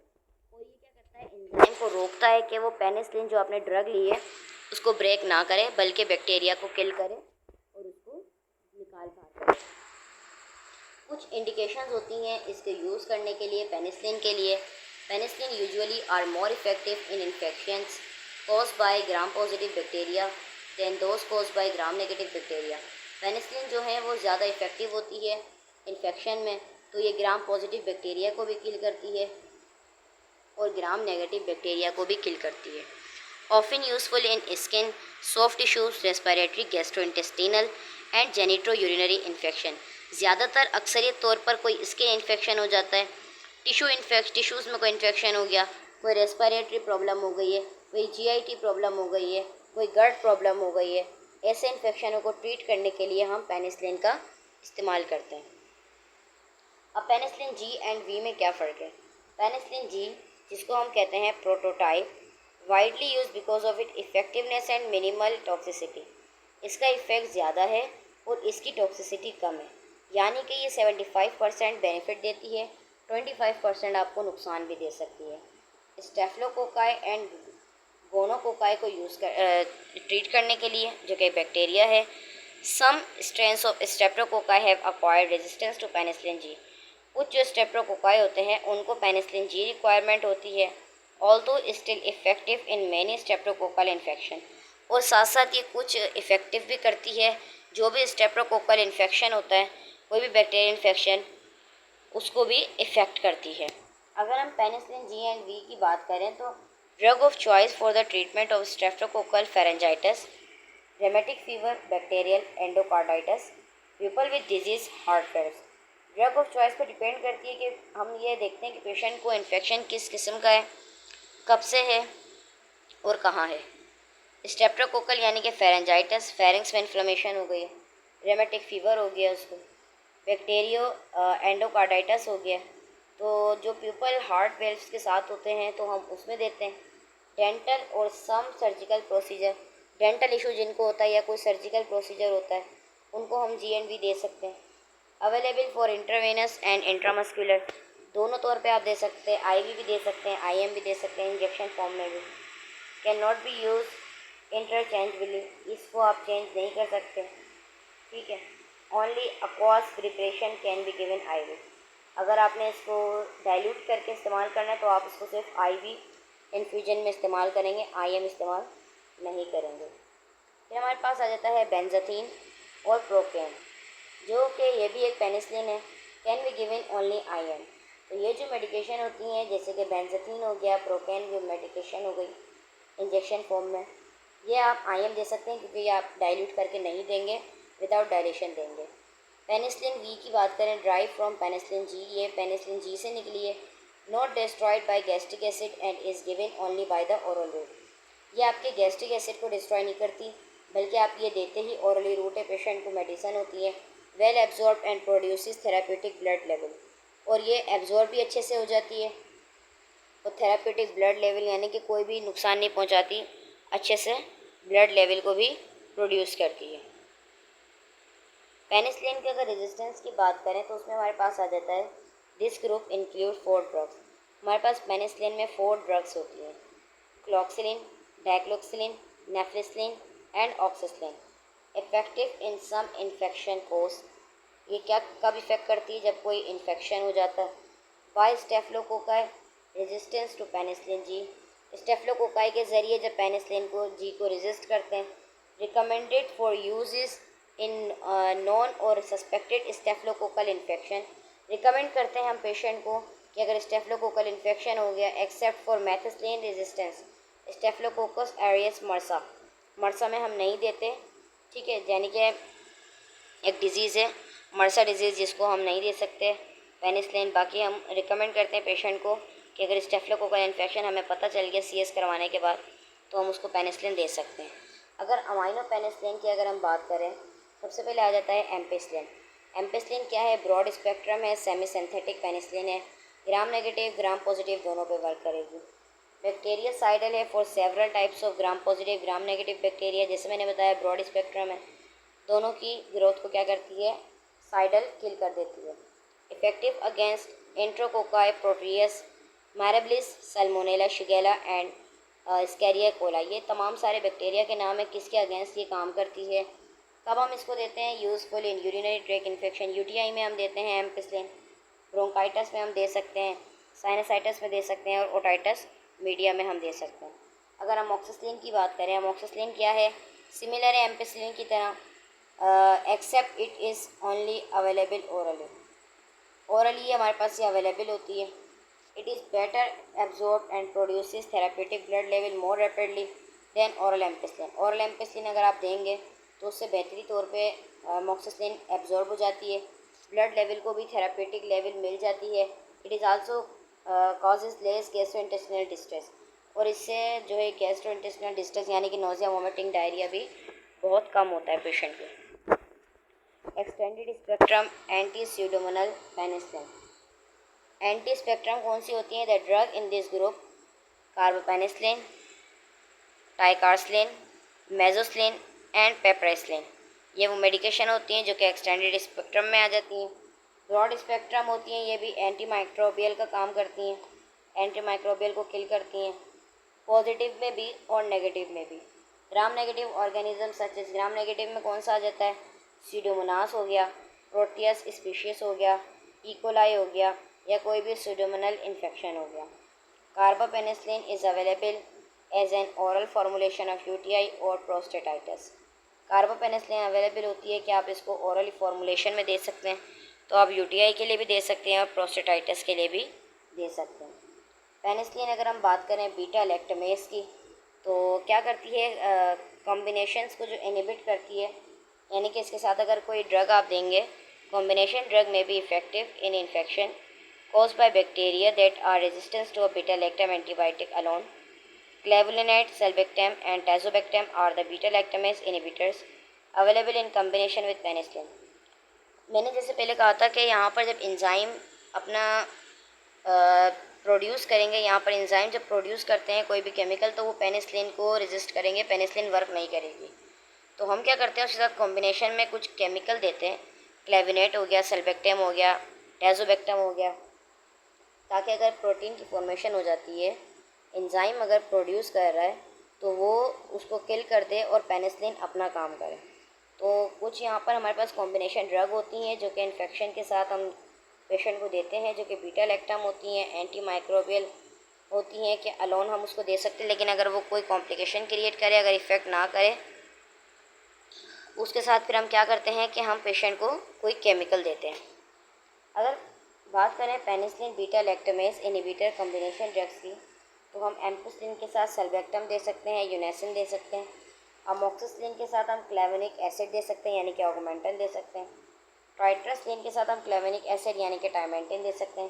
Speaker 1: और ये क्या करता है, एंजाइम को रोकता है कि वो पेनिसिलिन जो आपने ड्रग ली है उसको ब्रेक ना करे, बल्कि बैक्टीरिया को किल करे और उसको निकाल बाहर करे। कुछ इंडिकेशंस होती हैं इसके यूज़ करने के लिए पेनिसिलिन के लिए। Penicillin usually are more effective in infections caused by gram positive bacteria than those caused by gram negative bacteria। Penicillin जो है वो ज़्यादा इफ़ेक्टिव होती है इन्फेक्शन में, तो ये ग्राम पॉजिटिव बैक्टीरिया को भी किल करती है और ग्राम नेगेटिव बैक्टीरिया को भी किल करती है। Often useful in skin, soft tissues, respiratory, gastrointestinal and genitourinary infection. ज़्यादातर अक्सरियत तौर पर कोई स्किन इन्फेक्शन हो जाता है, टिश्यूज़ में कोई इन्फेक्शन हो गया, कोई रेस्पिरेटरी प्रॉब्लम हो गई है, कोई जीआईटी प्रॉब्लम हो गई है, कोई गट प्रॉब्लम हो गई है, ऐसे इन्फेक्शनों को ट्रीट करने के लिए हम पेनिसिलिन का इस्तेमाल करते हैं। अब पेनिसिलिन जी एंड वी में क्या फ़र्क है? पेनिसिलिन जी, जिसको हम कहते हैं prototype, widely use because of it effectiveness and minimal toxicity. इसका इफेक्ट ज़्यादा है और इसकी टॉक्सिसिटी कम है, यानी कि ये 75% बेनिफिट देती है, 25% आपको नुकसान भी दे सकती है। स्टेफिलोकोकाई एंड गोनोकोकाई को ट्रीट करने के लिए, जो कि बैक्टीरिया है। Some strains of streptococci have acquired resistance to penicillin G. कुछ जो स्टेप्टोकोकाई होते हैं उनको पेनिसिलिन जी रिक्वायरमेंट होती है, although still effective in many streptococcal infection. और साथ साथ ये कुछ इफ़ेक्टिव भी करती है, जो भी स्टेप्टोकोकल इन्फेक्शन होता है, कोई भी बैक्टीरियल इन्फेक्शन, उसको भी इफ़ेक्ट करती है। अगर हम पेनिसिलिन जी एंड वी की बात करें तो drug of choice for the treatment of streptococcal pharyngitis, rheumatic fever, bacterial endocarditis, people with disease heart fails. Drug of choice पर डिपेंड करती है कि हम ये देखते हैं कि पेशेंट को इन्फेक्शन किस किस्म का है, कब से है और कहाँ है। स्ट्रेप्टोकोकल यानी कि फेरेंजाइटिस, फेरिंग्स में इन्फ्लेमेशन हो गई है, रेमेटिक फीवर हो गया उसको, बैक्टीरियो एंडोकार्डाइटिस हो गया, तो जो पीपल हार्ट वेल्व्स के साथ होते हैं तो हम उसमें देते हैं। डेंटल और सम सर्जिकल प्रोसीजर, डेंटल इशू जिनको होता है या कोई सर्जिकल प्रोसीजर होता है उनको हम जी एंड वी दे सकते हैं। Available for intravenous and intramuscular, दोनों तौर पे आप दे सकते हैं, आईवी भी दे सकते हैं, आईएम भी दे सकते हैं, इंजेक्शन फॉर्म में भी। Can not be used interchangeably, इसको आप चेंज नहीं कर सकते, ठीक है। Only aqueous preparation can be given IV. अगर आपने इसको डाइल्यूट करके इस्तेमाल करना है तो आप इसको सिर्फ आईवी इन्फ्यूजन में इस्तेमाल करेंगे, आईएम इस्तेमाल नहीं करेंगे। फिर हमारे पास आ जाता है बेंजाथीन और प्रोकेन, जो कि ये भी एक पेनिसिलिन है, can be given only IM. तो ये जो मेडिकेशन होती हैं जैसे कि बेंजाथीन हो गया, प्रोकेन जो मेडिकेशन हो गई इंजेक्शन फॉर्म में, ये आप आईएम दे सकते हैं क्योंकि ये आप डाइल्यूट करके नहीं देंगे, विदाउट डायलेशन देंगे। पेनिसिलिन वी की बात करें, ड्राइव फ्रॉम पेनिसिलिन जी, ये पेनिसिलिन जी से निकली है, not destroyed by gastric acid and is given only by the oral route. ये आपके गैस्ट्रिक एसिड को डिस्ट्रॉय नहीं करती, बल्कि आप ये देते ही ओरली रूट है, पेशेंट को मेडिसिन होती है, well absorb and produces therapeutic blood level, और ये एब्जॉर्ब भी अच्छे से हो जाती है और थेरापेटिक ब्लड लेवल यानी कि कोई भी नुकसान नहीं पहुंचाती, अच्छे से ब्लड लेवल को भी प्रोड्यूस करती है। पेनिसिलिन के अगर रेजिस्टेंस की बात करें तो उसमें हमारे पास आ जाता है, दिस ग्रुप इंक्लूड 4 ड्रग्स। हमारे पास पेनिसिलिन में 4 ड्रग्स होती हैं, cloxacillin, dicloxacillin, nafcillin and oxacillin. Effective in some infection course, ये क्या कब इफेक्ट करती है, जब कोई इन्फेक्शन हो जाता है। By staphylococci, resistance to penicillin G, staphylococci के ज़रिए जब पेनिसिलिन को जी को रेजिस्ट करते हैं। Recommended for uses in non और सस्पेक्टेड स्टेफिलोकोकल इन्फेक्शन, रिकमेंड करते हैं हम पेशेंट को कि अगर स्टेफिलोकोकल इन्फेक्शन हो गया, except for methicillin resistance staphylococcus aureus MRSA, MRSA में हम नहीं देते, ठीक है, यानी कि एक डिज़ीज़ है मर्सा डिजीज़ जिसको हम नहीं दे सकते पेनिसिलिन। बाकी हम रिकमेंड करते हैं पेशेंट को कि अगर स्टेफिलोकोकल इन्फेक्शन हमें पता चल गया सीएस करवाने के बाद तो हम उसको पेनिसिलिन दे सकते हैं। अगर अमाइनो पेनिसिलिन की अगर हम बात करें, सबसे पहले आ जाता है एम्पिसिलिन। एम्पिसिलिन क्या है, ब्रॉड स्पेक्ट्रम है, सेमी सिंथेटिक पेनिसिलिन है, ग्राम नेगेटिव ग्राम पॉजिटिव दोनों पे वर्क करेगी। बैक्टीरियासाइडल है for several types of gram positive gram negative bacteria, जैसे मैंने बताया ब्रॉड स्पेक्ट्रम है, दोनों की ग्रोथ को क्या करती है, साइडल किल कर देती है। Effective against enterococci proteus mirabilis salmonella shigella and escherichia coli, ये तमाम सारे बैक्टीरिया के नाम है किसके अगेंस्ट ये काम करती है। कब हम इसको देते हैं, यूज़फुल इन यूरिनरी ट्रैक इन्फेक्शन, यूटीआई में हम देते हैं एम्पिसिलिन, ब्रोंकाइटिस में हम दे सकते हैं, साइनसाइटिस में दे सकते हैं और ओटाइटिस मीडिया में हम दे सकते हैं। अगर हम अमोक्सिसिलिन की बात करें, अमोक्सिसिलिन क्या है, सिमिलर है एम्पिसिलिन की तरह except it is only available orally, orally हमारे पास ये अवेलेबल होती है। It is better absorb and produces therapeutic blood level more rapidly than oral ampicillin, oral ampicillin अगर आप देंगे तो उससे बेहतरी तौर पे अमोक्सिसिलिन एब्जॉर्ब हो जाती है, ब्लड लेवल को भी थेरापेटिक लेवल मिल जाती है। It is also causes less gastrointestinal distress, और इससे जो है गैस्ट्रोइंटेस्टिनल डिस्ट्रेस यानी कि नोजिया वोमिटिंग डायरिया भी बहुत कम होता है पेशेंट के। Extended spectrum anti pseudomonal penicillin, anti spectrum कौन सी होती है, the drug in this group carbenicillin, ticarcillin, mezlocillin and piperacillin, ये वो मेडिकेशन होती हैं जो कि एक्सटेंडेड स्पेक्ट्रम में आ जाती हैं। ब्रॉड स्पेक्ट्रम होती हैं, ये भी एंटी माइक्रोबियल का काम करती हैं, एंटी माइक्रोबियल को किल करती हैं, पॉजिटिव में भी और नेगेटिव में भी। Gram negative organism such as, gram negative में कौन सा आ जाता है, सीडोमोनास हो गया, प्रोटियस स्पीशीज हो गया, इकोलाई हो गया, या कोई भी सीडोमोनल इन्फेक्शन हो गया। Carbenicillin is available as an oral formulation of UTI और प्रोस्टेटाइटिस, कार्बापेनिसिलिन अवेलेबल होती है कि आप इसको ओरल फॉर्मुलेशन में दे सकते हैं, तो आप यूटीआई के लिए भी दे सकते हैं और प्रोस्टेटाइटिस के लिए भी दे सकते हैं। पेनिसिलिन अगर हम बात करें बीटा लैक्टमेस की, तो क्या करती है, कॉम्बिनेशंस को जो इनहिबिट करती है, यानी कि इसके साथ अगर कोई ड्रग आप देंगे, कॉम्बिनेशन ड्रग में भी effective in infection caused by bacteria that are resistant to a beta-lactam antibiotic alone. Clavulinate, sulbactam, and tazobactam are the beta-lactamase inhibitors available in combination with penicillin. मैंने जैसे पहले कहा था कि यहाँ पर जब एंजाइम अपना प्रोड्यूस करेंगे, यहाँ पर एंजाइम जब प्रोड्यूस करते हैं कोई भी केमिकल, तो वो पेनिसिलिन को रेजिस्ट करेंगे, पेनिसिलिन वर्क नहीं करेगी। तो हम क्या करते हैं, उसके साथ कॉम्बिनेशन में कुछ केमिकल देते हैं, क्लेविनेट हो गया, सल्बैक्टम हो गया, टैजोबैक्टम हो गया, ताकि अगर प्रोटीन की फॉर्मेशन हो जाती है, एंजाइम अगर प्रोड्यूस कर रहा है तो वो उसको किल कर दे और पेनिसिलिन अपना काम करे। तो कुछ यहाँ पर हमारे पास कॉम्बिनेशन ड्रग होती हैं जो कि इन्फेक्शन के साथ हम पेशेंट को देते हैं, जो कि बीटा लैक्टम होती हैं, एंटी माइक्रोबियल होती हैं कि अलोन हम उसको दे सकते हैं, लेकिन अगर वो कोई कॉम्प्लिकेशन क्रिएट करे, अगर इफ़ेक्ट ना करे, उसके साथ फिर हम क्या करते हैं कि हम पेशेंट को कोई केमिकल देते हैं। अगर बात करें penicillin beta lactamase inhibitor combination drugs की, तो हम एम्पिसिलिन के साथ सल्बैक्टम दे सकते हैं, यूनेसिन दे सकते हैं, अमोक्सिसिलिन के साथ हम क्लेवेनिक एसिड दे सकते हैं यानी कि ऑगमेंटन दे सकते हैं, ट्राइट्रासिलिन के साथ हम क्लेवेनिक एसिड यानी कि टाइमेंटिन दे सकते हैं,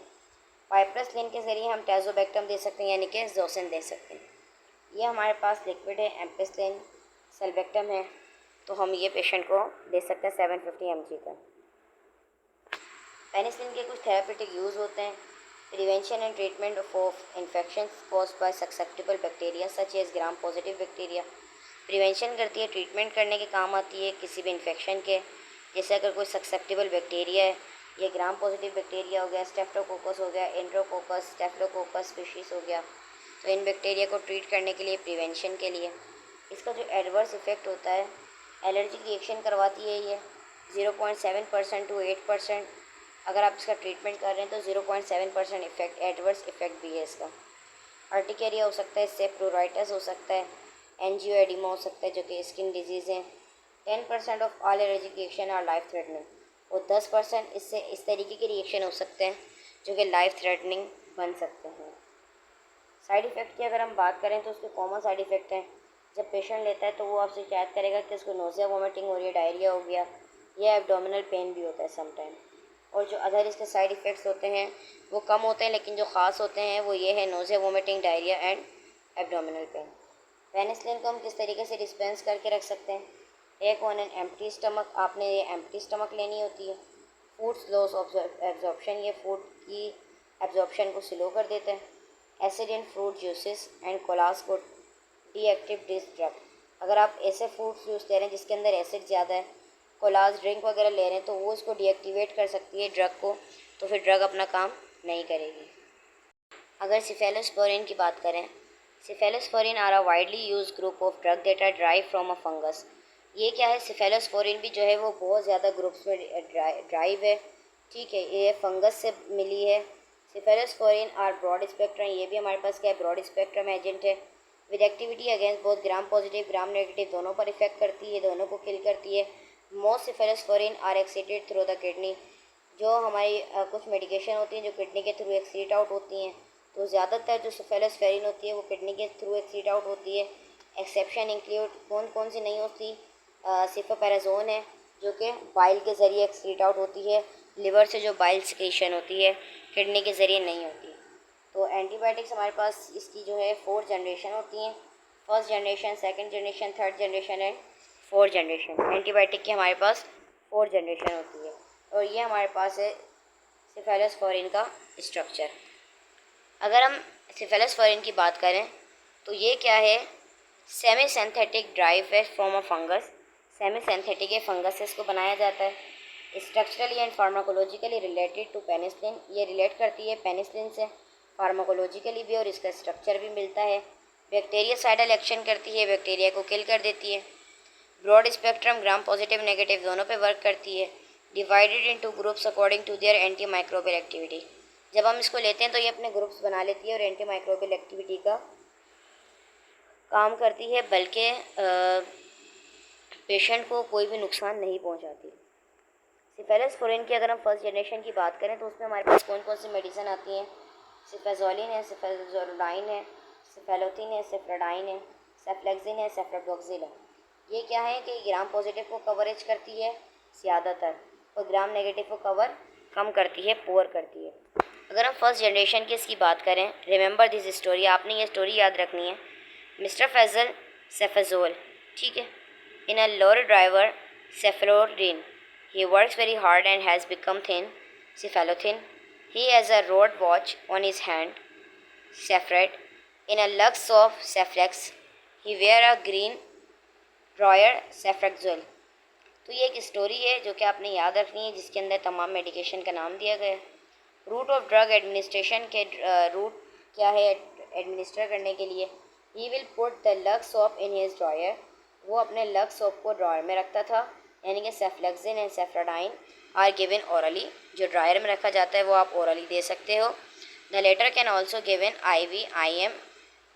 Speaker 1: पाइप्रासिलिन के ज़रिए हम टैजोबैक्टम दे सकते हैं यानी कि जोसिन दे सकते हैं। ये हमारे पास लिक्विड है, एम्पिसिलिन, सल्बैक्टम है, तो हम ये पेशेंट को दे सकते हैं 750 mg का। पेनिसिलिन के कुछ थेरापेटिक यूज़ होते हैं, prevention and treatment of infections caused by susceptible bacteria such as gram positive bacteria, prevention करती है, ट्रीटमेंट करने के काम आती है किसी भी इन्फेक्शन के, जैसे अगर कोई ससेप्टेबल बैक्टीरिया है, ये ग्राम पॉजिटिव बैक्टीरिया हो गया, स्टेफ्टोकोकस हो गया, एंट्रोकोकस, स्टेफ्लोकोकस स्पीशीज़ हो गया, तो इन बैक्टीरिया को ट्रीट करने के लिए, प्रिवेंशन के लिए। इसका जो एडवर्स इफ़ेक्ट होता है, एलर्जिक रिएक्शन करवाती है ये 0.7% to 8%, अगर आप इसका ट्रीटमेंट कर रहे हैं तो 0.7% इफेक्ट एडवर्स इफेक्ट भी है इसका। अर्टिकेरिया हो सकता है, इससे प्लूराइटिस हो सकता है, एंजियोएडिमा हो सकता है जो कि स्किन डिजीज़ हैं। 10% of all allergic reaction our life threatening, और 10% इससे इस तरीके के रिएक्शन हो सकते हैं जो कि लाइफ थ्रेटनिंग बन सकते हैं। साइड इफ़ेक्ट की अगर हम बात करें तो उसके कॉमन साइड इफ़ेक्ट हैं, जब पेशेंट लेता है तो वो आपसे शिकायत करेगा कि उसको नोज़िया वोमिटिंग हो रही है, डायरिया हो गया, या एब्डोमिनल पेन भी होता है समटाइम। और जो अदर इसके साइड इफ़ेक्ट्स होते हैं वो कम होते हैं, लेकिन जो ख़ास होते हैं वो ये है nausea vomiting, diarrhoea and abdominal pain. Penicillin को हम किस तरीके से डिस्पेंस करके रख सकते हैं, एक ऑन एन एम्प्टी स्टमक, आपने ये एम्प्टी स्टमक लेनी होती है। फूड स्लोस एब्जॉर्प्शन, ये फूड की एब्जॉर्प्शन को स्लो कर देता है। Acid in fruit juices and colas को डीएक्टिव दिस ड्रग। अगर आप ऐसे फ्रूट जूस ले रहे हैं जिसके अंदर एसिड ज़्यादा है, कोलास ड्रिंक वगैरह ले रहे हैं, तो वो इसको डीएक्टिवेट कर सकती है ड्रग को, तो फिर ड्रग अपना काम नहीं करेगी। अगर सिफेलोस्पोरिन की बात करें, cephalosporin are a widely use group of drug that are drive from a fungus. ये क्या है, सिफेलोस्पोरिन भी जो है वो बहुत ज़्यादा ग्रुप्स में ड्राइव है, ठीक है, ये फंगस से मिली है। सिफेलोस्पोरिन आर ब्रॉड स्पेक्ट्रम, ये भी हमारे पास क्या है, ब्रॉड स्पेक्ट्रम एजेंट है, with activity against both gram positive gram negative, दोनों पर इफेक्ट करती है, दोनों को किल करती है। Most cephalosporin are exceeded through the kidney, जो हमारी कुछ मेडिकेशन होती हैं जो किडनी के थ्रू एक्सीड आउट होती हैं, तो ज़्यादातर जो सिफेलोस्पोरिन होती है वो किडनी के थ्रू एक्सीड आउट होती है। एक्सेप्शन इंक्लूड कौन कौन सी नहीं होती, सिफोपेराजोन है जो कि बाइल के ज़रिए एक्सीड आउट होती है, लिवर से जो बाइल सिक्रीशन होती है, किडनी के ज़रिए नहीं होती। तो एंटीबायोटिक्स हमारे पास इसकी जो है 4 जनरेशन होती हैं, first generation, second generation, third generation and fourth generation. Antibiotic की हमारे पास 4 जनरेशन होती है, और ये हमारे पास है सिफेलोस्पोरिन का स्ट्रक्चर। अगर हम सिफेलोस्पोरिन की बात करें तो ये क्या है, सेमी सिंथेटिक ड्राइव है from a fungus, semi synthetic है, फंगस से इसको बनाया जाता है। Structurally and pharmacologically related to penicillin, ये रिलेट करती है पेनिसिलिन से फार्माकोलॉजिकली भी, और इसका स्ट्रक्चर भी मिलता है। बैक्टीरियासाइडल एक्शन करती है, बैक्टीरिया को किल कर देती है। Broad spectrum gram positive negative दोनों पे वर्क करती है। Divided into groups according to their anti microbial activity, जब हम इसको लेते हैं तो ये अपने ग्रुप्स बना लेती है और एंटी माइक्रोबियल एक्टिविटी का काम करती है, बल्कि पेशेंट को कोई भी नुकसान नहीं पहुंचाती। सिफेलोस्पोरिन की अगर हम फर्स्ट जनरेशन की बात करें तो उसमें हमारे पास कौन कौन सी मेडिसिन आती हैं, सिफेजोलिन है, सिफेजोलोडाइन है, सिफेलोथिन है, सिफ्राडाइन है, सेफ्लेक्सिन है, सेफ्रोक्सिल है। ये क्या है कि ग्राम पॉजिटिव को कवरेज करती है ज़्यादातर, और ग्राम नेगेटिव को कवर कम करती है, पुअर करती है। अगर हम फर्स्ट जनरेशन की इसकी बात करें, रिमेंबर दिस स्टोरी, आपने ये स्टोरी याद रखनी है। मिस्टर फैजल सेफेजोल, ठीक है, in a lorry driver cephaloridine, he works very hard and has become thin, cephalothin. He has a road watch on his hand, Cephred. In a lux of Cephlex, he wear a green drawer सेफ्रेक्सोल। तो ये एक story है जो कि आपने याद रखनी है, जिसके अंदर तमाम मेडिकेशन का नाम दिया गया है। रूट ऑफ ड्रग एडमिनिस्ट्रेशन के रूट क्या है एडमिनिस्टर करने के लिए, he will put the lux of in his dryer, वो अपने लक्स ऑफ को ड्रॉयर में रखता था, यानी कि सेफ्लेक्सिन एंड सेफ्राडाइन आर गिवन ओरली, जो ड्रायर में रखा जाता है वो आप ओरली दे सकते हो। The latter can also given IV IM,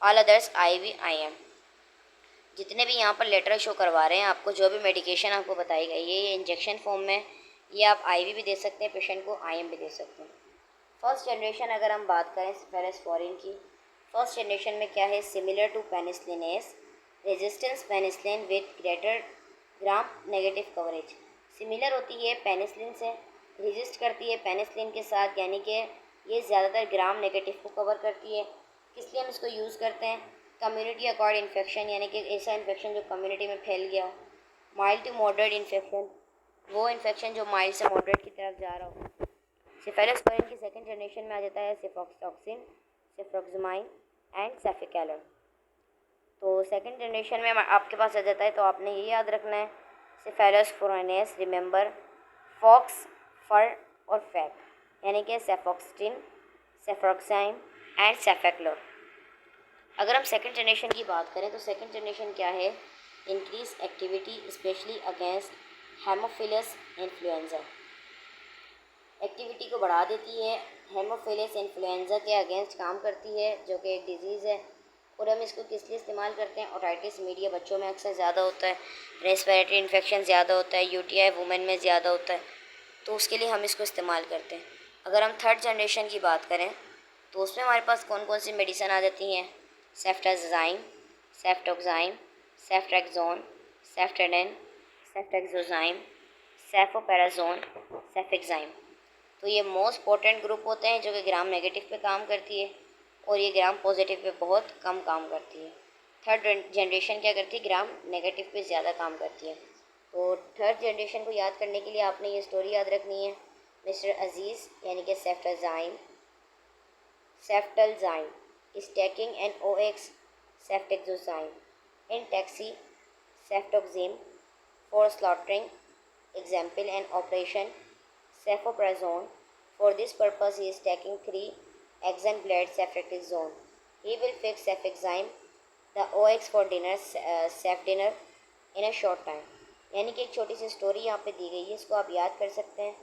Speaker 1: all others IV IM। जितने भी यहाँ पर लेटर शो करवा रहे हैं आपको, जो भी मेडिकेशन आपको बताई गई है ये इंजेक्शन फॉर्म में, ये आप IV भी दे सकते हैं पेशेंट को, IM भी दे सकते हैं। फर्स्ट जनरेशन अगर हम बात करें सिफेलोस्पोरिन की, फर्स्ट जनरेशन में क्या है, similar to penicillins, resistance penicillin with greater gram negative coverage, similar होती है पेनिसिलिन से, रेजिस्ट करती है पेनिसिलिन के साथ, यानी कि ये ज़्यादातर ग्राम नेगेटिव को कवर करती है। किस लिए हम इसको यूज़ करते हैं, कम्युनिटी अक्वायर्ड इन्फेक्शन, यानी कि ऐसा इन्फेक्शन जो कम्युनिटी में फैल गया हो। माइल्ड टू मॉडरेट इन्फेक्शन, वो इन्फेक्शन जो माइल्ड से मॉडरेट की तरफ जा रहा हो। सिफेलोस्पोरिन की सेकंड जनरेशन में आ जाता है सिफोक्सटॉक्सिन, सिफ्रोक्समाइन एंड सेफिकैलन। तो सेकंड जनरेशन में आपके पास आ जाता है, तो आपने ये याद रखना है, सिफेलोस्पोरिनेस, रिमेंबर फॉक्स, फर और फैक, यानी कि सेफोक्सटिन, सेफ्रोक्साइम एंड सेफेक्लोर। अगर हम सेकंड जनरेशन की बात करें तो सेकंड जनरेशन क्या है, increase activity specially against Haemophilus influenza, activity को बढ़ा देती है, हेमोफिलस इन्फ्लुएंजा के अगेंस्ट काम करती है, जो कि एक डिजीज़ है। और हम इसको किस लिए इस्तेमाल करते हैं, ओटाइटिस मीडिया बच्चों में अक्सर ज़्यादा होता है, रेस्पिरेटरी इन्फेक्शन ज़्यादा होता है, UTI वुमेन में ज़्यादा होता है, तो उसके लिए हम इसको इस्तेमाल करते हैं। अगर हम थर्ड जनरेशन की बात करें तो उसमें हमारे पास कौन कौन सी मेडिसिन आ जाती हैं, सेफ्टाजाइम, सेफ्टोक्साइम, सेफ्ट्रेक्सोन, सेफ्टेडेन, सेफ्टेक्सोजाइम, सेफोपेराजोन, सेफिक्साइम। तो ये मोस्ट पोटेंट ग्रुप होते हैं जो कि ग्राम नेगेटिव पे काम करती है, और ये ग्राम पॉजिटिव पे बहुत कम काम करती है। थर्ड जनरेशन क्या करती है, ग्राम नेगेटिव पे ज़्यादा काम करती है। तो थर्ड जनरेशन को याद करने के लिए आपने ये स्टोरी याद रखनी है, मिस्टर अजीज़ यानी कि सेफ्टाजाइम, सेफ्टलजाइम, is taking an OX ceftriaxone in taxi ceftoxime for slaughtering. Example, an operation cefoprazone. For this purpose, he is taking 3 Exenblade ceftriaxone. He will fix cefixime, the OX for dinner, cef dinner in a short time. यानी कि एक छोटी सी story यहाँ पे दी गई है, इसको आप याद कर सकते हैं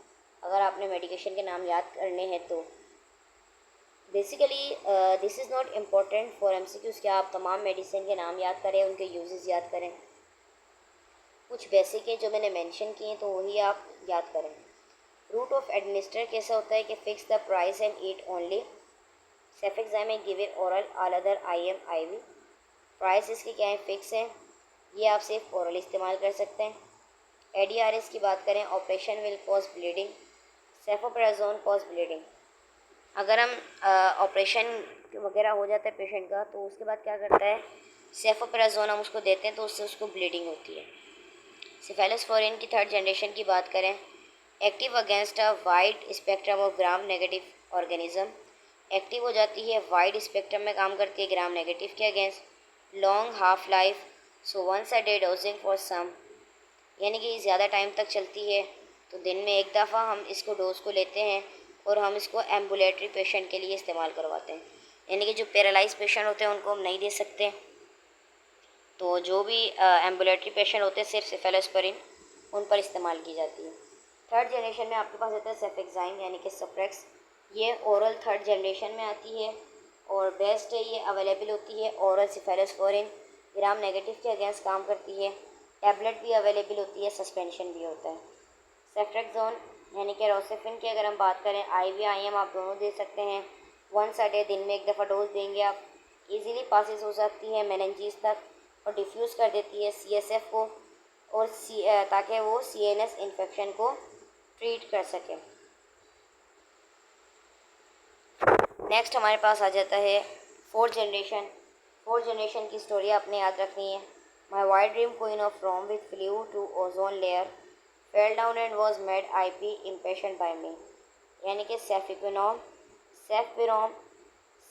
Speaker 1: अगर आपने मेडिकेशन के नाम याद करने हैं तो। Basically this is not important for MCQs कि आप तमाम मेडिसिन के नाम याद करें, उनके यूजेस याद करें। कुछ बेसिक है जो मैंने मेंशन किए तो वही आप याद करें। रूट ऑफ एडमिनिस्टर कैसा होता है कि fix the price and eat only. Cefixime given oral all other IM IV। Price इसकी क्या है, फिक्स है, ये आप सिर्फ ओरल इस्तेमाल कर सकते हैं। ADRS की बात करें, operation will cause bleeding, cefoperazone cause bleeding. अगर हम ऑपरेशन वगैरह हो जाता है पेशेंट का तो उसके बाद क्या करता है, सेफोप्राजोन हम उसको देते हैं तो उससे उसको ब्लीडिंग होती है। सिफेलोस्पोरिन की 3rd जनरेशन की बात करें, active against a wide spectrum of gram negative organism. Active हो जाती है, वाइड स्पेक्ट्रम में काम करती है ग्राम नेगेटिव के against. Long half life, so once a day dosing for some, यानी कि ज़्यादा टाइम तक चलती है तो दिन में एक दफ़ा हम इसको डोज को लेते हैं और हम इसको एम्बुलेटरी पेशेंट के लिए इस्तेमाल करवाते हैं। यानी कि जो पैरालाइज पेशेंट होते हैं उनको हम नहीं दे सकते, तो जो भी एम्बुलेटरी पेशेंट होते हैं सिर्फ सिफेलोस्पोरिन उन पर इस्तेमाल की जाती है। 3rd जनरेशन में आपके पास होता है सेफेक्साइम यानी कि सप्रेक्स। ये ओरल 3rd जनरेशन में आती है और बेस्ट है, ये अवेलेबल होती है। ओरल सिफेलोस्पोरिन ग्राम नेगेटिव के अगेंस्ट काम करती है। टैबलेट भी अवेलेबल होती है, सस्पेंशन भी होता है। सेफ्ट्रेक्सोन यानी कि रोसेफिन की अगर हम बात करें, IV IM आप दोनों दे सकते हैं। वंस अ डे, दिन में एक दफ़ा डोज देंगे आप। इजीली पासिस हो सकती है मेनिंजीज तक और डिफ्यूज़ कर देती है CSF को और ताकि वो CNS इन्फेक्शन को ट्रीट कर सके। नेक्स्ट हमारे पास आ जाता है 4th जनरेशन। 4th जनरेशन की स्टोरी आपने याद रखनी है। My white dream queen of Rome with flu to ozone layer fell down and was made IP inpatient by me. यानी कि सेफिक्विनोम, सेफविरोम,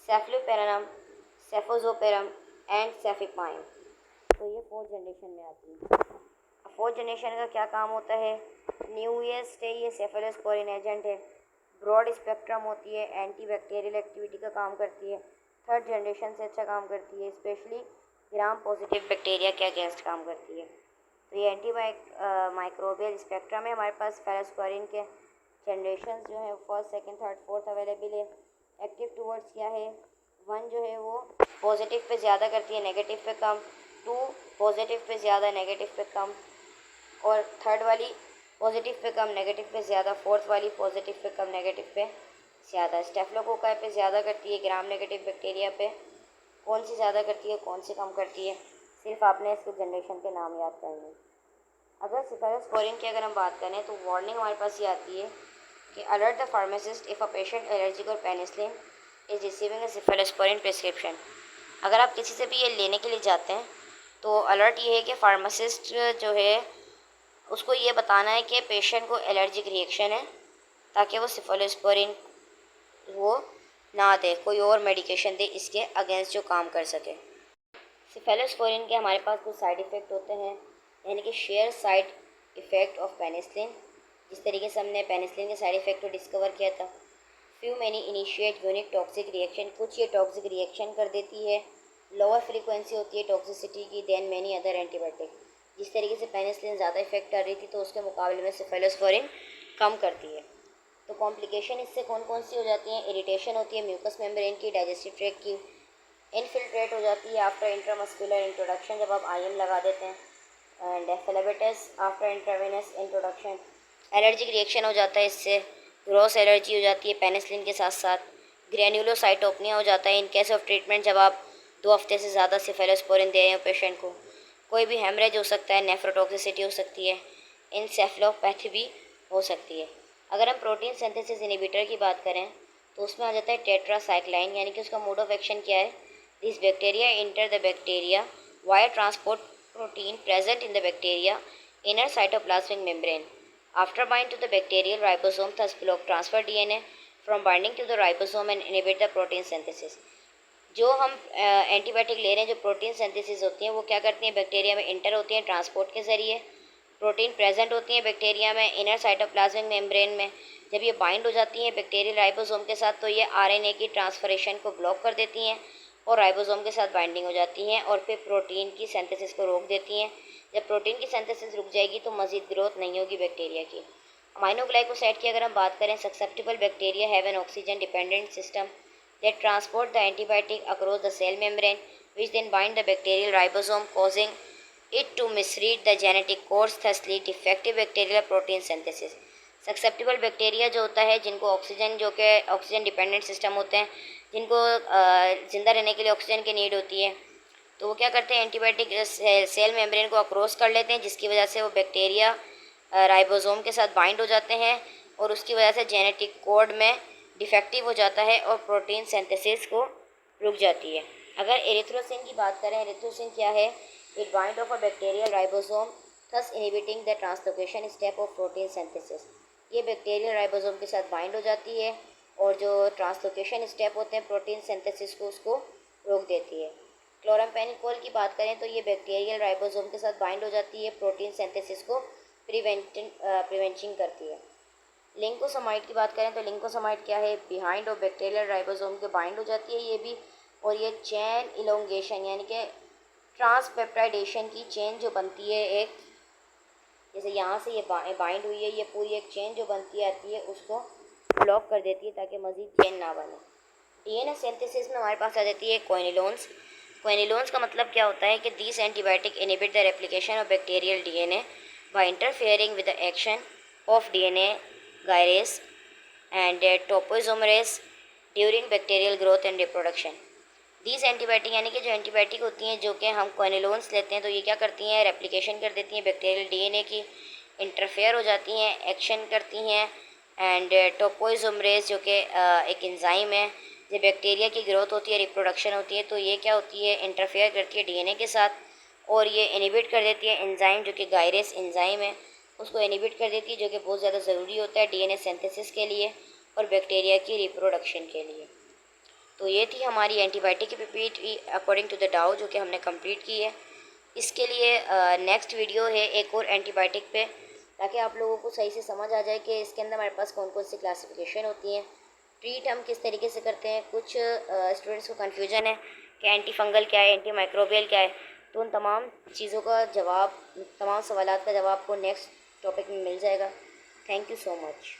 Speaker 1: सेफ्लुपेरनम, सेफोजोपेरम एंड सेफिकमाइम। तो ये 4th जनरेशन में आती है। 4th जनरेशन का क्या काम होता है, न्यूएस से ये सेफेलोस्पोरिन एजेंट है, ब्रॉड स्पेक्ट्रम होती है, एंटी बैक्टीरियल एक्टिविटी का काम करती है। 3rd जनरेशन से अच्छा काम करती है, स्पेशली ग्राम पॉजिटिव बैक्टीरिया के अगेंस्ट काम करती है। तो ये एंटी माइक्रोबियल स्पेक्ट्रम है। हमारे पास फेलोस्पोरिन के जनरेशन जो है 1st, 2nd, 3rd, 4th available है। एक्टिव टूवर्ड्स क्या है, 1 जो है वो पॉजिटिव पे ज़्यादा करती है, नेगेटिव पे कम। 2 पॉजिटिव पे ज़्यादा, नेगेटिव पे कम। और 3rd वाली पॉजिटिव पे कम, नेगेटिव पे ज़्यादा। 4th वाली पॉजिटिव पे कम, नेगेटिव पे ज़्यादा। स्टेफिलोकोकाई पे ज़्यादा करती है, ग्राम नेगेटिव बैक्टीरिया पे कौन सी ज़्यादा करती है, कौन सी कम करती है, सिर्फ आपने इसके जनरेशन के नाम याद करने। अगर सेफेलोस्पोरिन की अगर हम बात करें तो वार्निंग हमारे पास ये आती है कि alert the pharmacist if a patient allergic और penicillin is receiving a cephalosporin prescription. अगर आप किसी से भी ये लेने के लिए जाते हैं तो अलर्ट ये है कि फार्मासिस्ट जो है उसको ये बताना है कि पेशेंट को एलर्जिक रिएक्शन है, ताकि वो सेफेलोस्पोरिन वो ना दे, कोई और मेडिकेशन दे इसके अगेंस्ट जो काम कर सके। सेफेलोस्पोरिन के हमारे पास कुछ साइड इफ़ेक्ट होते हैं, यानी कि share side effect of penicillin. जिस तरीके से हमने पेनिसिलिन के साइड इफ़ेक्ट को डिस्कवर किया था। Few many initiate unique toxic reaction, कुछ ये टॉक्सिक रिएक्शन कर देती है। लोअर फ्रीक्वेंसी होती है टॉक्सिसिटी की देन मैनी अदर एंटीबायोटिक। जिस तरीके से पेनिसिलिन ज़्यादा इफेक्ट कर रही थी तो उसके मुकाबले में सेफेलोस्पोरिन कम करती है। तो कॉम्प्लिकेशन इससे कौन कौन सी हो जाती हैं, इरिटेशन होती है म्यूकस मेम्ब्रेन की, डाइजेस्टिव ट्रैक्ट की, इनफिल्ट्रेट हो जाती है आफ्टर इंट्रामस्कुलर इंट्रोडक्शन जब आप IM लगा देते हैं, and phlebitis after intravenous introduction. Allergic reaction हो जाता है इससे, ग्रॉस एलर्जी हो जाती है पेनिसिलिन के साथ साथ, ग्रेन्युलोसाइटोपनिया हो जाता है इन केस ऑफ ट्रीटमेंट जब आप 2 हफ्ते से ज़्यादा सेफेलोस्पोरिन दे रहे हो पेशेंट को। कोई भी हेमरेज हो सकता है, नेफ्रोटॉक्सिसिटी हो सकती है, इंसेफ्लोपैथी भी हो सकती है। अगर हम प्रोटीन सिंथेसिस इनहिबिटर की बात करें तो उसमें आ जाता है टेट्रासाइक्लाइन, यानी कि उसका मोड ऑफ एक्शन क्या है, this bacteria enter the bacteria via transport protein present in the bacteria inner cytoplasmic membrane after bind to the bacterial ribosome thus block transfer DNA from binding to the ribosome and inhibit the protein synthesis। जो हम antibiotic ले रहे हैं, जो protein synthesis होती हैं, वो क्या करती हैं, बैक्टीरिया में इंटर होती हैं ट्रांसपोर्ट के ज़रिए। प्रोटीन प्रेजेंट होती हैं बैक्टीरिया में इनर साइटोप्लाज्मिक मेम्ब्रेन में। जब ये बाइंड हो जाती हैं बैक्टीरियल राइबोसोम के साथ, तो ये आरएनए की ट्रांसफरेशन को ब्लॉक कर देती हैं और राइबोसोम के साथ बाइंडिंग हो जाती हैं और फिर प्रोटीन की सिंथेसिस को रोक देती हैं। जब प्रोटीन की सिंथेसिस रुक जाएगी तो मज़ीद ग्रोथ नहीं होगी बैक्टीरिया की। अमाइनोग्लाइकोसाइड की अगर हम बात करें, susceptible bacteria have an oxygen dependent system that transport the antibiotic across the cell membrane, which then bind the bacterial ribosome, causing it to misread the genetic course, thus lead defective bacterial protein synthesis. Susceptible bacteria जो होता है, जिनको oxygen, जो कि oxygen dependent system होते हैं, जिनको ज़िंदा रहने के लिए ऑक्सीजन की नीड होती है, तो वो क्या करते हैं, एंटीबायोटिक सेल मेम्ब्रेन को अक्रॉस कर लेते हैं, जिसकी वजह से वो बैक्टीरिया राइबोसोम के साथ बाइंड हो जाते हैं और उसकी वजह से जेनेटिक कोड में डिफेक्टिव हो जाता है और प्रोटीन सिंथेसिस को रुक जाती है। अगर एरिथ्रोसिन की बात करें, एरिथ्रोसिन क्या है, it bind of a bacterial ribosome thus inhibiting the translocation step of protein synthesis. ये बैक्टीरियल राइबोसोम के साथ बाइंड हो जाती है और जो ट्रांसलोकेशन स्टेप होते हैं प्रोटीन सिंथेसिस को, उसको रोक देती है। क्लोरामफेनिकोल की बात करें तो ये बैक्टीरियल राइबोसोम के साथ बाइंड हो जाती है, प्रोटीन सिंथेसिस को प्रिवेंटिंग करती है। लिंकोसोमाइड की बात करें तो लिंकोसोमाइड क्या है, बिहाइंड और बैक्टीरियल राइबोसोम के बाइंड हो जाती है ये भी, और ये चेन इलोंगेशन यानी कि ट्रांसपेप्टाइडेशन की चेन जो बनती है एक, जैसे यहाँ से ये बाइंड हुई है, ये पूरी एक चेन जो बनती आती है उसको ब्लॉक कर देती है ताकि मज़ीद चेन ना बने। डीएनए सिंथेसिस में हमारे पास आ जाती है क्विनोलोन्स। क्विनोलोन्स का मतलब क्या होता है कि these antibiotic inhibit the replication of bacterial DNA by interfering with the action of DNA gyrase and topoisomerase during bacterial growth and reproduction. These antibiotic यानी कि जो एंटीबायोटिक होती हैं, जो कि हम क्विनोलोन्स लेते हैं, तो ये क्या करती हैं, रेप्लिकेशन कर देती हैं बैक्टीरियल डीएनए की, इंटरफेयर हो जाती हैं, एक्शन करती हैं। एंड टोपोइसोमरेस जो कि एक एंजाइम है, जब बैक्टीरिया की ग्रोथ होती है, रिप्रोडक्शन होती है, तो ये क्या होती है, इंटरफेयर करती है डीएनए के साथ और ये इनहिबिट कर देती है एंजाइम जो कि गायरेस एंजाइम है, उसको इनहिबिट कर देती है, जो कि बहुत ज़्यादा ज़रूरी होता है डीएनए सिंथेसिस के लिए और बैक्टीरिया की रिप्रोडक्शन के लिए। तो ये थी हमारी एंटीबायोटिक की पीपीटी अकॉर्डिंग टू द डाउ, जो कि हमने कंप्लीट की है। इसके लिए नेक्स्ट वीडियो है एक और एंटीबायोटिक पे, ताकि आप लोगों को सही से समझ आ जाए कि इसके अंदर हमारे पास कौन कौन सी क्लासिफिकेशन होती हैं, ट्रीट हम किस तरीके से करते हैं। कुछ स्टूडेंट्स को कन्फ्यूजन है कि एंटी फंगल क्या है, एंटी माइक्रोबियल क्या है, तो उन तमाम चीज़ों का जवाब, तमाम सवालात का जवाब को नेक्स्ट टॉपिक में मिल जाएगा। Thank you so much.